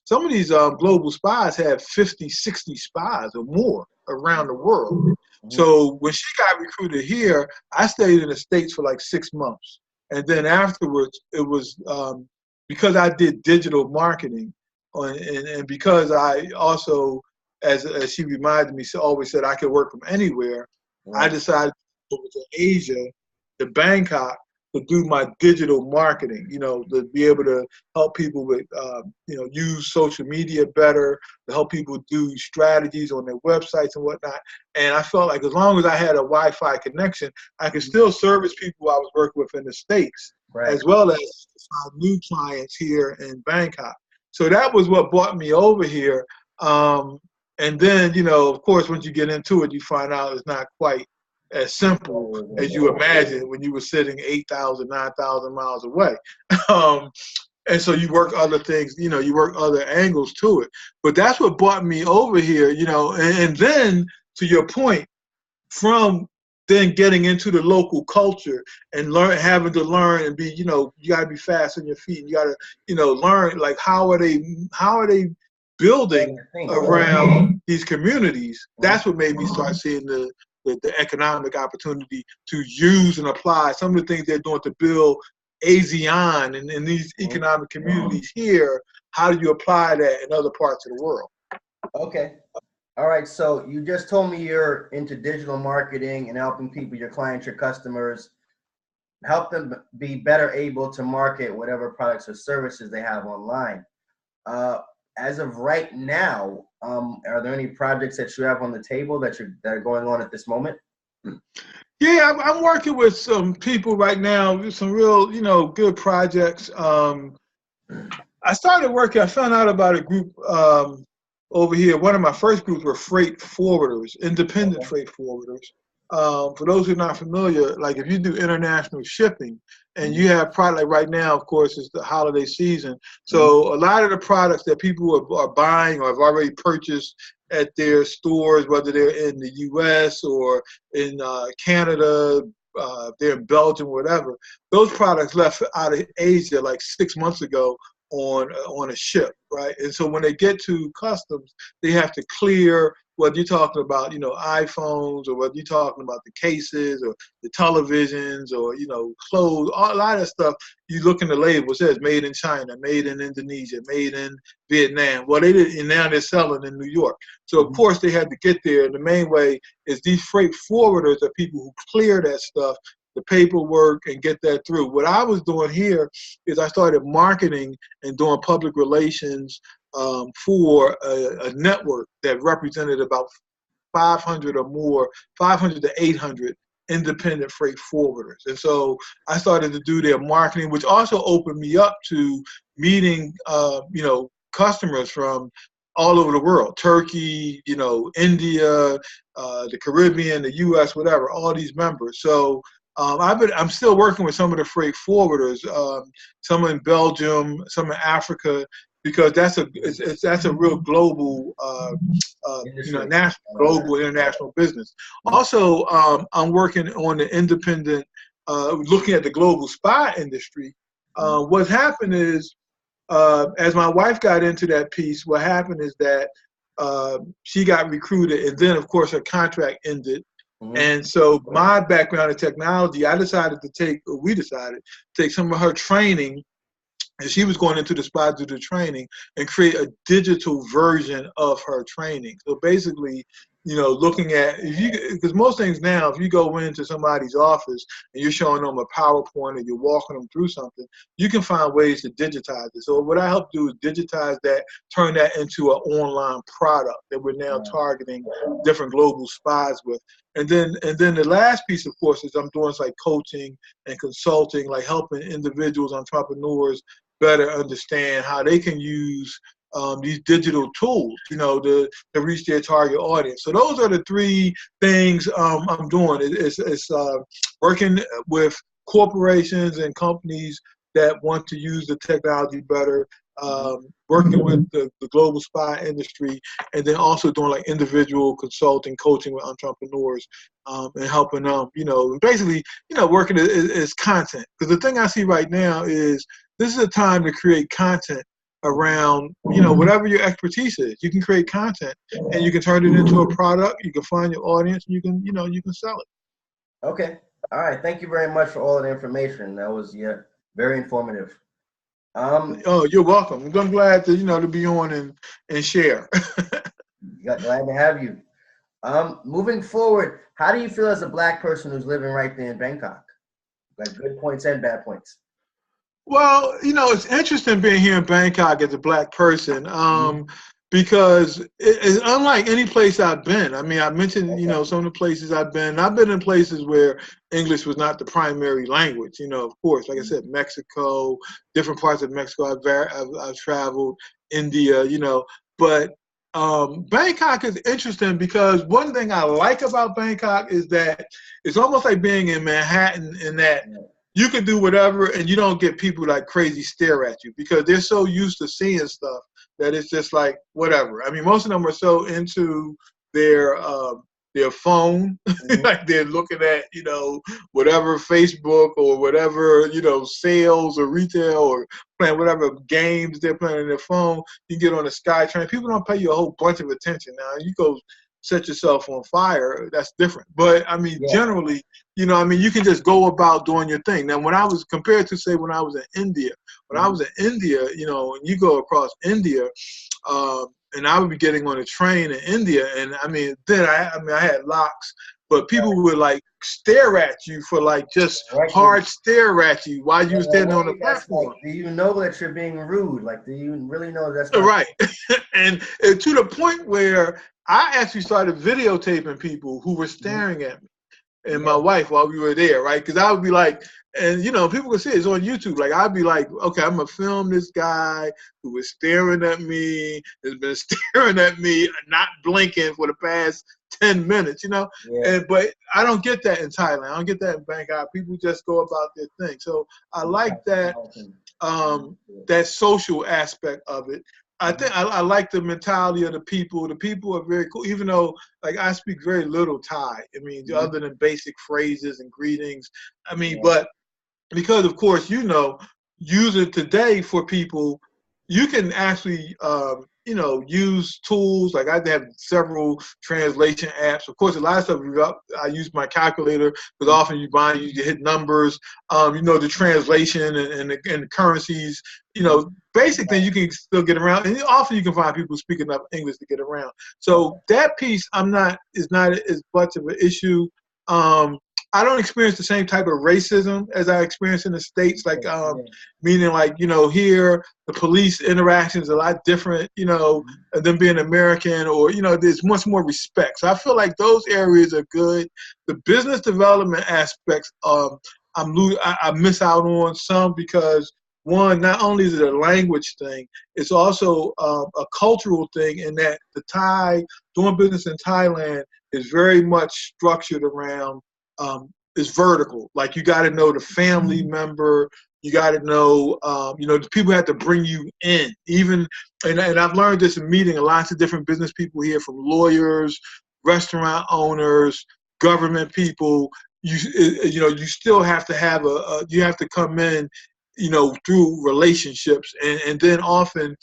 some of these global spas have 50, 60 spas or more around the world. So when she got recruited here, I stayed in the States for like 6 months. And then afterwards, it was because I did digital marketing, and because I also, as she reminded me, she always said I could work from anywhere. I decided to go to Asia, to Bangkok, to do my digital marketing, to be able to help people with, use social media better, to help people do strategies on their websites and whatnot. And I felt like as long as I had a Wi-Fi connection, I could still service people I was working with in the States, as well as find new clients here in Bangkok. So that was what brought me over here. And then, of course, once you get into it, you find out it's not quite as simple as you imagine when you were sitting 8,000, 9,000 miles away. And so you work other things, you work other angles to it. But that's what brought me over here, and then, to your point, from then getting into the local culture and having to learn and be, you got to be fast on your feet. And you got to, learn, like, how are they building around these communities. That's what made me start seeing the economic opportunity to use and apply some of the things they're doing to build ASEAN and these economic communities here. How do you apply that in other parts of the world? Okay. All right. So you just told me you're into digital marketing and helping people, your clients, your customers, help them be better able to market whatever products or services they have online. As of right now, are there any projects that you have on the table that are going on at this moment? Yeah, I'm working with some people right now, some real, good projects. I found out about a group over here. One of my first groups were freight forwarders, independent freight forwarders. For those who are not familiar, like if you do international shipping, And you have product like right now, of course, it's the holiday season. So a lot of the products that people are buying or have already purchased at their stores, whether they're in the U.S. or in Canada, they're in Belgium, whatever, those products left out of Asia like 6 months ago on a ship, right? And so when they get to customs, they have to clear, whether you're talking about, iPhones, or whether you're talking about the cases or the televisions or, clothes, a lot of stuff. You look in the label, it says made in China, made in Indonesia, made in Vietnam. Well, they did, and now they're selling in New York. So of course they had to get there. And the main way is these freight forwarders are people who clear that stuff, the paperwork, and get that through. What I was doing here is I started marketing and doing public relations for a network that represented about 500 or more, 500 to 800 independent freight forwarders. And so I started to do their marketing, which also opened me up to meeting, customers from all over the world, Turkey, India, the Caribbean, the U.S., whatever, all these members. So I'm still working with some of the freight forwarders, some in Belgium, some in Africa, because that's a real global, global international business. Also, I'm working on the independent, looking at the global spy industry. What happened is, as my wife got into that piece, what happened is that she got recruited, and then of course her contract ended. And so my background in technology, we decided to take some of her training, and she was going into the spy to do training and create a digital version of her training. So basically, looking at, because most things now, if you go into somebody's office and you're showing them a PowerPoint and you're walking them through something, you can find ways to digitize it. So what I help do is digitize that, turn that into an online product that we're now targeting different global spies with. And then the last piece, of course, is I'm doing like coaching and consulting, like helping individuals, entrepreneurs better understand how they can use these digital tools, to reach their target audience. So those are the three things I'm doing. It's working with corporations and companies that want to use the technology better, working with the global spy industry, and then also doing like individual consulting, coaching with entrepreneurs, and helping them, basically, working as content. Because the thing I see right now is this is a time to create content around, whatever your expertise is. You can create content and you can turn it into a product. You can find your audience. And you can sell it. Okay. All right. Thank you very much for all of the information. That was very informative. Oh, you're welcome. I'm glad to to be on and share. Glad to have you. Moving forward, how do you feel as a Black person who's living right there in Bangkok? Like good points and bad points. Well, it's interesting being here in Bangkok as a Black person, because it's unlike any place I've been. I mean, I mentioned, some of the places I've been. I've been in places where English was not the primary language. Of course, like I said, Mexico, different parts of Mexico. I've traveled, India, but Bangkok is interesting because one thing I like about Bangkok is that it's almost like being in Manhattan, in that you can do whatever and you don't get people like crazy stare at you because they're so used to seeing stuff that it's just like whatever. I mean, most of them are so into their phone, like they're looking at, whatever Facebook or whatever, sales or retail or playing whatever games they're playing on their phone. You get on the SkyTrain. People don't pay you a whole bunch of attention. Now, you go set yourself on fire, that's different. But I mean, generally, you can just go about doing your thing. Now, when I was compared to, say, when I was in India, and you go across India, and I would be getting on a train in India, and I mean, then I had locks, but people would like stare at you for like just hard stare at you while you were standing on the platform. Like, do you know that you're being rude? Like, do you really know that's not right? and to the point where I actually started videotaping people who were staring at me and my wife while we were there, right? Because I would be like, and people can see it's on YouTube. Like, I'd be like, okay, I'm gonna film this guy who was staring at me, has been staring at me, not blinking for the past 10 minutes, you know. Yeah. But I don't get that in Thailand. I don't get that in Bangkok. People just go about their thing. So I like that that social aspect of it. I think I like the mentality of the people. The people are very cool, even though like I speak very little Thai. I mean, other than basic phrases and greetings. I mean, but because of course, you know, using today for people, you can actually, you know, use tools. Like I have several translation apps. Of course, a lot of stuff I use my calculator because often you hit numbers. You know, the translation and the currencies. You know, basic things you can still get around, and often you can find people speaking enough English to get around. So that piece, is not as much of an issue. I don't experience the same type of racism as I experience in the States, like meaning like, you know, here the police interaction is a lot different, you know, than being American, or, you know, there's much more respect. So I feel like those areas are good. The business development aspects, I miss out on some because one, not only is it a language thing, it's also a cultural thing in that doing business in Thailand is very much structured around is vertical. Like you got to know the family member. You got to know, you know, the people have to bring you in. Even, and I've learned this in meeting lots of different business people here, from lawyers, restaurant owners, government people. You know, you still have to have you have to come in, you know, through relationships, and then often,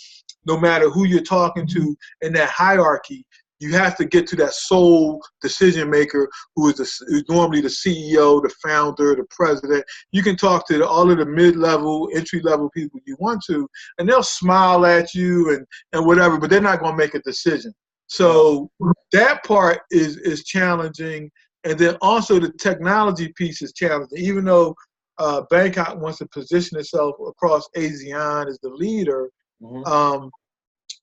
no matter who you're talking to in that hierarchy, you have to get to that sole decision maker who's normally the CEO, the founder, the president. You can talk to all of the mid-level, entry-level people you want to, and they'll smile at you and whatever, but they're not going to make a decision. So that part is challenging. And then also the technology piece is challenging. Even though Bangkok wants to position itself across ASEAN as the leader,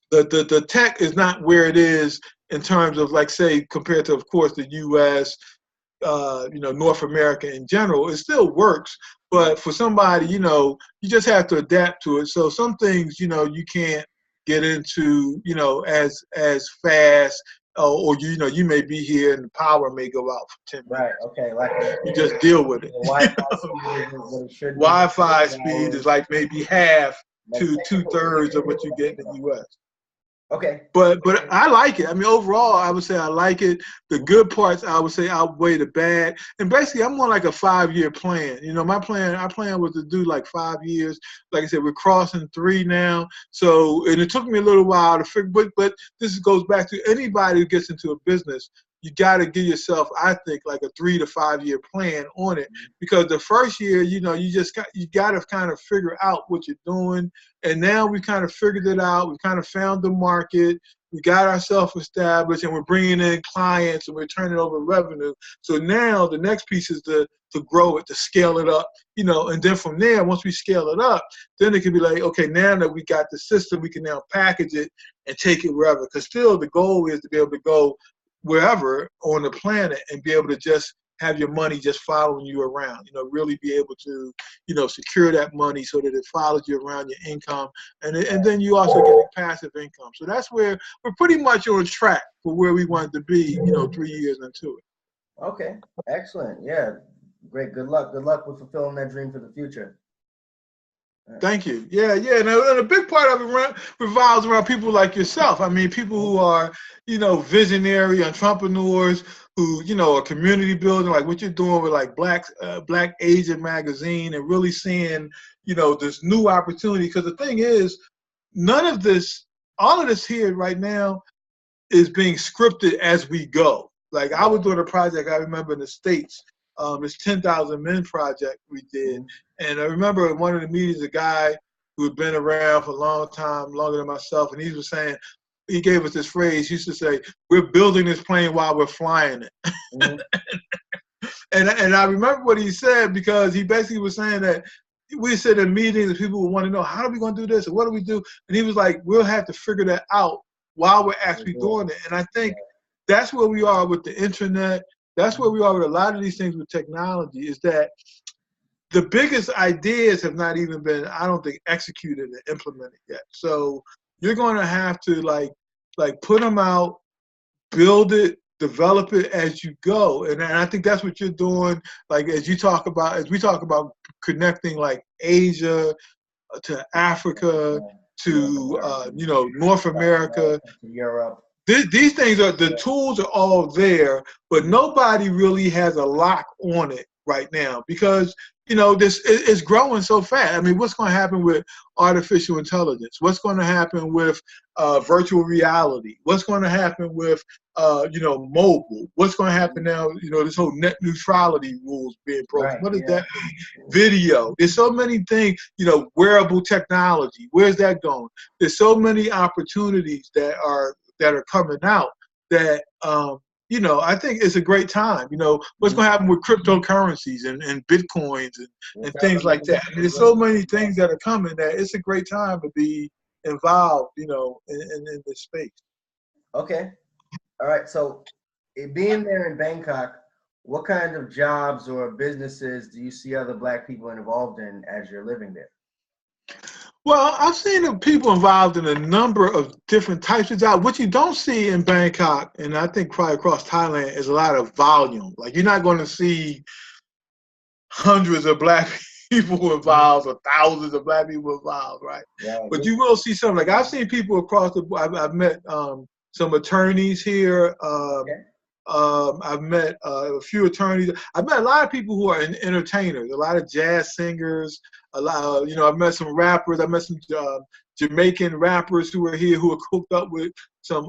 the tech is not where it is in terms of, like, say, compared to, of course, the U.S., you know, North America in general. It still works, but for somebody, you know, you just have to adapt to it. So some things, you know, you can't get into, you know, as fast, or you know, you may be here and the power may go out for 10 minutes. Right. Okay. Like you just deal with it. Wi-Fi speed is like maybe half to 2/3 of what you get in the U.S. Okay. But I like it. I mean, overall, I would say I like it. The good parts, I would say, outweigh the bad. And basically, I'm more like a 5-year plan. You know, our plan was to do like 5 years. Like I said, we're crossing 3 now. So, and it took me a little while to figure, but this goes back to anybody who gets into a business. You got to give yourself, I think, like a 3 to 5 year plan on it, because the first year, you know, you got to kind of figure out what you're doing. And now we kind of figured it out. We kind of found the market. We got ourselves established, and we're bringing in clients, and we're turning over revenue. So now the next piece is to grow it, to scale it up, you know, and then from there, once we scale it up, then it can be like, okay, now that we got the system, we can now package it and take it wherever. Because still the goal is to be able to go wherever on the planet and be able to just have your money just following you around, you know, really be able to, you know, secure that money so that it follows you around your income. And then you also get passive income. So that's where we're pretty much on track for where we wanted to be, you know, 3 years into it. Okay. Excellent. Yeah. Great. Good luck. Good luck with fulfilling that dream for the future. Thank you. Yeah. And a big part of it revolves around people like yourself. I mean, people who are, you know, visionary entrepreneurs who, you know, are community building, like what you're doing with like Black Asian Magazine, and really seeing, you know, this new opportunity. Because the thing is, all of this here right now is being scripted as we go. Like I was doing a project, I remember in the States, this 10,000 Men project we did. And I remember in one of the meetings, a guy who had been around for a long time, longer than myself, and he was saying, he gave us this phrase, he used to say, we're building this plane while we're flying it. And I remember what he said, because he basically was saying that we sit in meetings and people would want to know, how are we going to do this? And what do we do? And he was like, we'll have to figure that out while we're actually doing it. And I think that's where we are with the internet. That's where we are with a lot of these things with technology, is that the biggest ideas have not even been, I don't think, executed and implemented yet. So you're going to have to like put them out, build it, develop it as you go. And I think that's what you're doing. Like as we talk about connecting like Asia to Africa to North America. To Europe. These things are the tools are all there, but nobody really has a lock on it right now because this is growing so fast. I mean, what's going to happen with artificial intelligence? What's going to happen with virtual reality? What's going to happen with mobile? What's going to happen now? This whole net neutrality rules being broken. Right, what does that mean? Video. There's so many things. Wearable technology. Where's that going? There's so many opportunities that are coming out that I think it's a great time. What's going to happen with cryptocurrencies and bitcoins and things like that. I mean, there's so many things that are coming that it's a great time to be involved, in this space. Okay. All right. So being there in Bangkok, what kind of jobs or businesses do you see other Black people involved in as you're living there? Well, I've seen the people involved in a number of different types of jobs. What you don't see in Bangkok, and I think probably across Thailand, is a lot of volume. Like you're not going to see hundreds of Black people involved or thousands of Black people involved, right? Yeah. But you will see some. Like I've seen people across the. I've met some attorneys here. I've met a few attorneys. I've met a lot of people who are entertainers, a lot of jazz singers, a lot. I've met some rappers. I met some Jamaican rappers who are here who are hooked up with some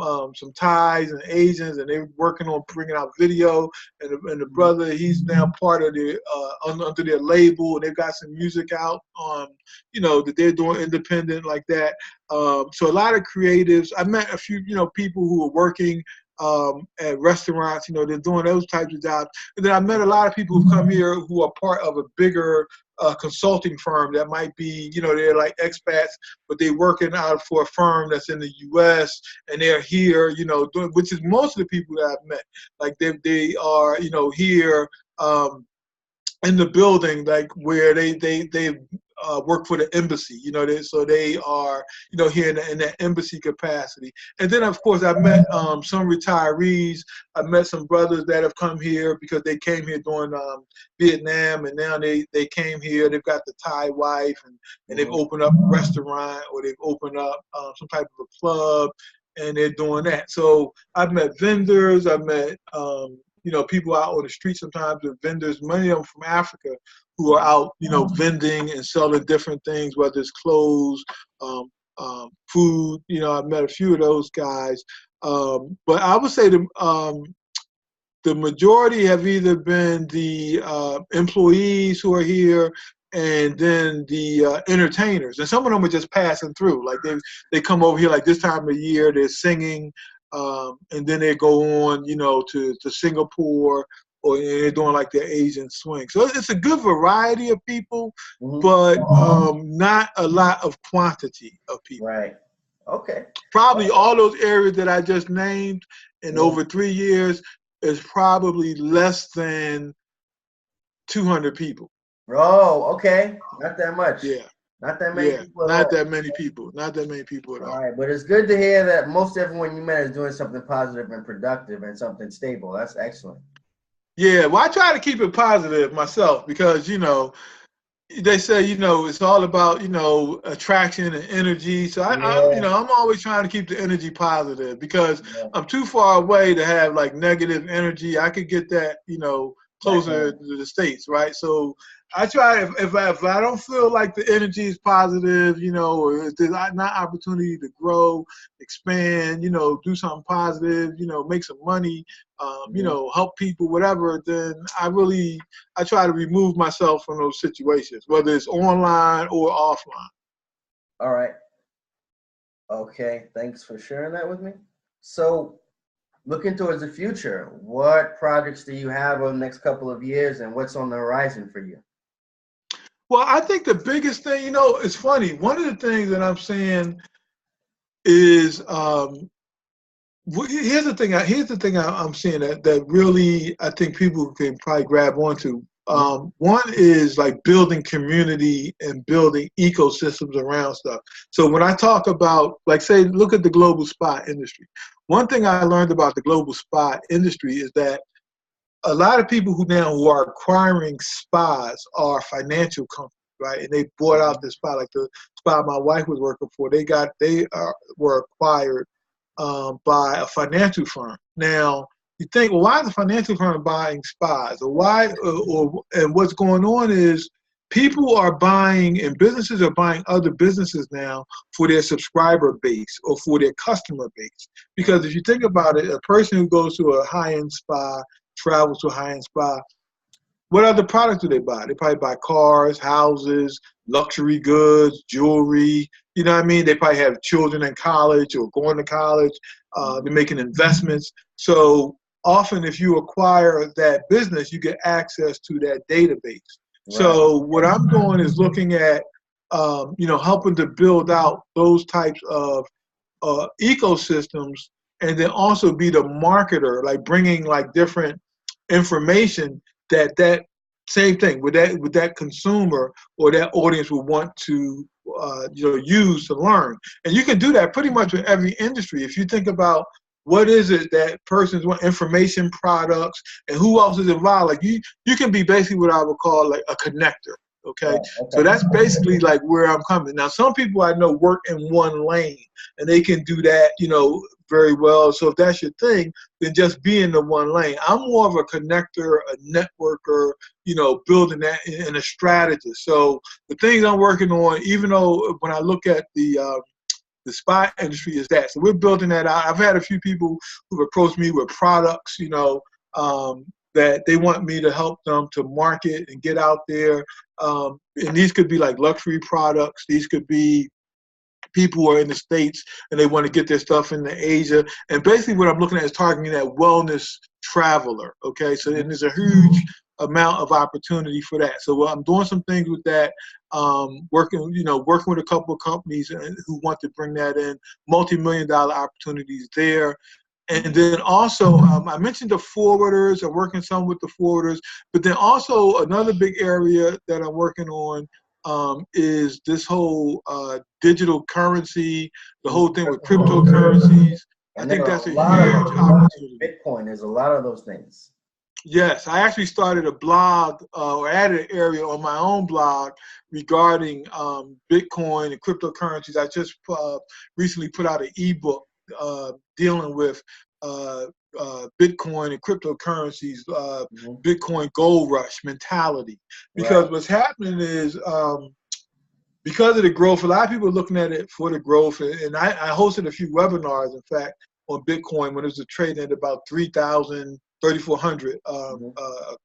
Thais and Asians, and they're working on bringing out video. And the brother, he's now part of the under their label, and they've got some music out, that they're doing independent like that. So a lot of creatives. I met a few, people who are working at restaurants, they're doing those types of jobs. And then I met a lot of people who've come here who are part of a bigger consulting firm that might be, they're like expats, but they're working out for a firm that's in the U.S. and they're here, doing, which is most of the people that I've met. Like they are, here in the building, like where they work for the embassy, so they are, here in that embassy capacity. And then, of course, I've met some retirees. I've met some brothers that have come here because they came here during Vietnam, and now they came here. They've got the Thai wife, and they've opened up a restaurant, or they've opened up some type of a club, and they're doing that. So I've met vendors. I've met people out on the street sometimes with vendors, many of them from Africa, who are out, vending and selling different things, whether it's clothes, food. I've met a few of those guys. But I would say the majority have either been the employees who are here, and then the entertainers. And some of them are just passing through. Like they come over here like this time of year, they're singing, and then they go on, to Singapore, or they're doing like their Asian swing. So it's a good variety of people, but not a lot of quantity of people. Right. Okay. Probably all those areas that I just named in over 3 years is probably less than 200 people. Oh, okay. Not that much. Yeah. Not that many people. Not that many people. Not that many people at all. All right, but it's good to hear that most everyone you met is doing something positive and productive and something stable. That's excellent. Yeah, well, I try to keep it positive myself because, they say, it's all about, attraction and energy. So I'm always trying to keep the energy positive because I'm too far away to have like negative energy. I could get that, closer to the States, right? So I try, if I don't feel like the energy is positive, or if there's not opportunity to grow, expand, do something positive, make some money, help people, whatever, then I try to remove myself from those situations, whether it's online or offline. All right. Okay. Thanks for sharing that with me. So looking towards the future, what projects do you have over the next couple of years, and what's on the horizon for you? Well, I think the biggest thing, it's funny. One of the things that I'm saying is, here's the thing I'm seeing that really I think people can probably grab onto. One is like building community and building ecosystems around stuff. So when I talk about, like, say, look at the global spa industry. One thing I learned about the global spa industry is that a lot of people who are acquiring spas are financial companies, right? And they bought out this spa, like the spa my wife was working for. Were acquired by a financial firm. Now you think, well, why is a financial firm buying spas, or why? And what's going on is people are buying, and businesses are buying other businesses now for their subscriber base or for their customer base. Because if you think about it, a person who goes to a high-end spa, travels to a high-end spa, what other products do they buy? They probably buy cars, houses, luxury goods, jewelry. You know what I mean? They probably have children in college or going to college. They're making investments. So often if you acquire that business, you get access to that database. Right. So what I'm doing is looking at, helping to build out those types of ecosystems, and then also be the marketer, like bringing like different information that same thing with that consumer or that audience will want to use to learn. And you can do that pretty much with every industry. If you think about what is it that persons want, information products, and who else is involved, like you can be basically what I would call like a connector. Okay, so that's basically like where I'm coming. Now, some people I know work in one lane, and they can do that, very well. So if that's your thing, then just be in the one lane. I'm more of a connector, a networker, building that and a strategist. So the things I'm working on, even though when I look at the spa industry is that. So we're building that out. I've had a few people who've approached me with products, that they want me to help them to market and get out there. And these could be like luxury products. These could be people who are in the States and they want to get their stuff into Asia. And basically what I'm looking at is targeting that wellness traveler. Okay, so then there's a huge amount of opportunity for that. So I'm doing some things with that, working with a couple of companies who want to bring that in, multi-million-dollar opportunities there. And then also, I mentioned the forwarders. I'm working some with the forwarders, but then also another big area that I'm working on is this whole digital currency, the whole thing with cryptocurrencies. I think that's a huge opportunity. Bitcoin, there's a lot of those things. Yes, I actually started a blog or added an area on my own blog regarding Bitcoin and cryptocurrencies. I just recently put out an ebook dealing with Bitcoin and cryptocurrencies, Bitcoin gold rush mentality. Because what's happening is because of the growth, a lot of people are looking at it for the growth. And I hosted a few webinars, in fact, on Bitcoin when it was trading at about 3,000, 3,400 a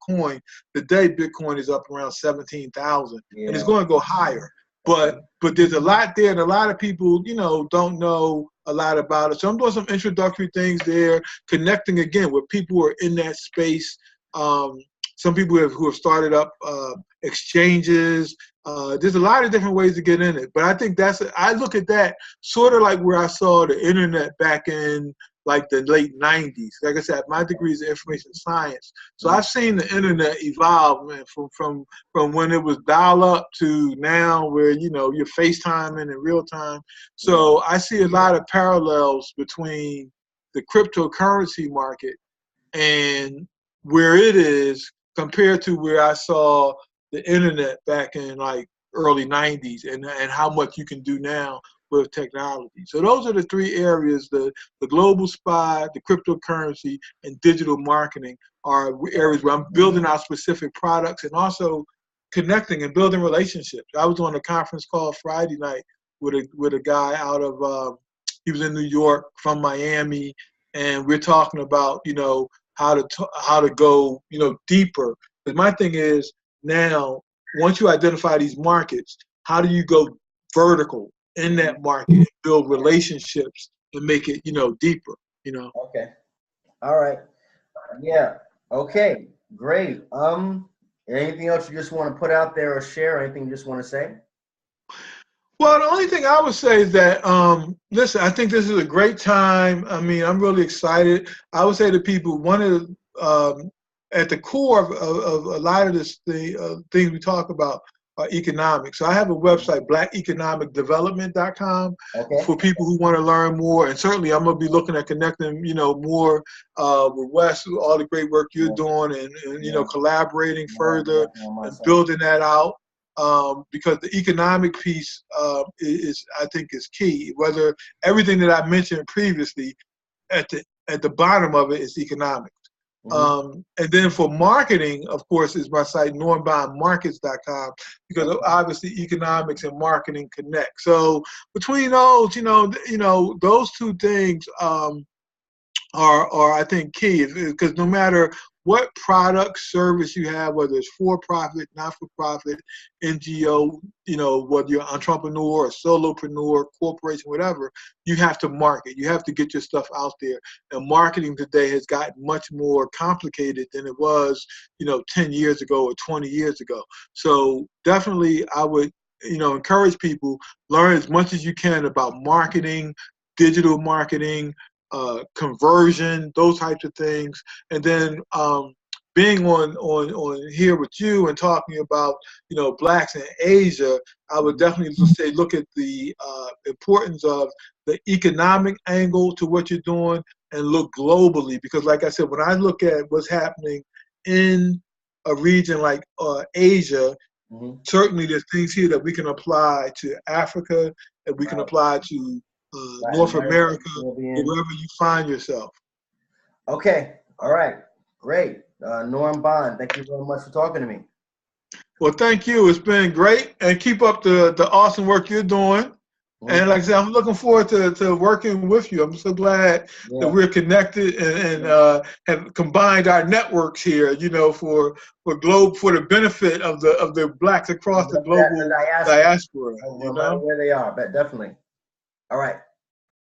coin. Today, Bitcoin is up around 17,000, and it's going to go higher. But there's a lot there, and a lot of people, don't know a lot about it. So I'm doing some introductory things there, connecting again with people who are in that space. Some people who have started up exchanges. There's a lot of different ways to get in it. But I think I look at that sort of like where I saw the internet back in like the late 90s. Like I said, my degree is in information science. So I've seen the internet evolve, man, from when it was dial up to now where, you're FaceTiming in real time. So I see a lot of parallels between the cryptocurrency market and where it is compared to where I saw the internet back in like early 90s and how much you can do now with technology. So those are the three areas: the global SPY, the cryptocurrency, and digital marketing are areas where I'm building out specific products and also connecting and building relationships. I was on a conference call Friday night with a guy out of he was in New York from Miami, and we're talking about how to go deeper. Because my thing is now, once you identify these markets, how do you go vertical in that market and build relationships and make it deeper? Okay. All right. Yeah. Okay. Great. Anything else you just want to put out there or share? Anything you just want to say? Well, the only thing I would say is that, listen, I think this is a great time. I mean, I'm really excited. I would say to people, at the core of a lot of this things we talk about are economics. So I have a website, blackeconomicdevelopment.com, Okay. for people who want to learn more. And certainly I'm going to be looking at connecting, more with Wes, all the great work you're doing, and collaborating further and building that out. Because the economic piece is, I think, is key. Whether everything that I mentioned previously, at the bottom of it is economics. And then for marketing, of course, is my site, normbondmarkets.com, because obviously economics and marketing connect. So between those, those two things are I think key, because no matter what product service you have, whether it's for-profit, not-for-profit, NGO, whether you're an entrepreneur, a solopreneur, corporation, whatever, you have to market. You have to get your stuff out there. And marketing today has gotten much more complicated than it was, 10 years ago or 20 years ago. So definitely I would, encourage people, learn as much as you can about marketing, digital marketing, conversion, those types of things. And then being on here with you and talking about, blacks in Asia, I would definitely say look at the importance of the economic angle to what you're doing, and look globally. Because like I said, when I look at what's happening in a region like Asia, certainly there's things here that we can apply to Africa, and we can apply to North America, wherever you find yourself. Okay. All right. Great. Norm Bond, thank you very much for talking to me. Well, thank you. It's been great. And keep up the awesome work you're doing. And like I said, I'm looking forward to working with you. I'm so glad that we're connected and have combined our networks here, for the benefit of the blacks across the global diaspora. No matter where they are, but definitely. All right.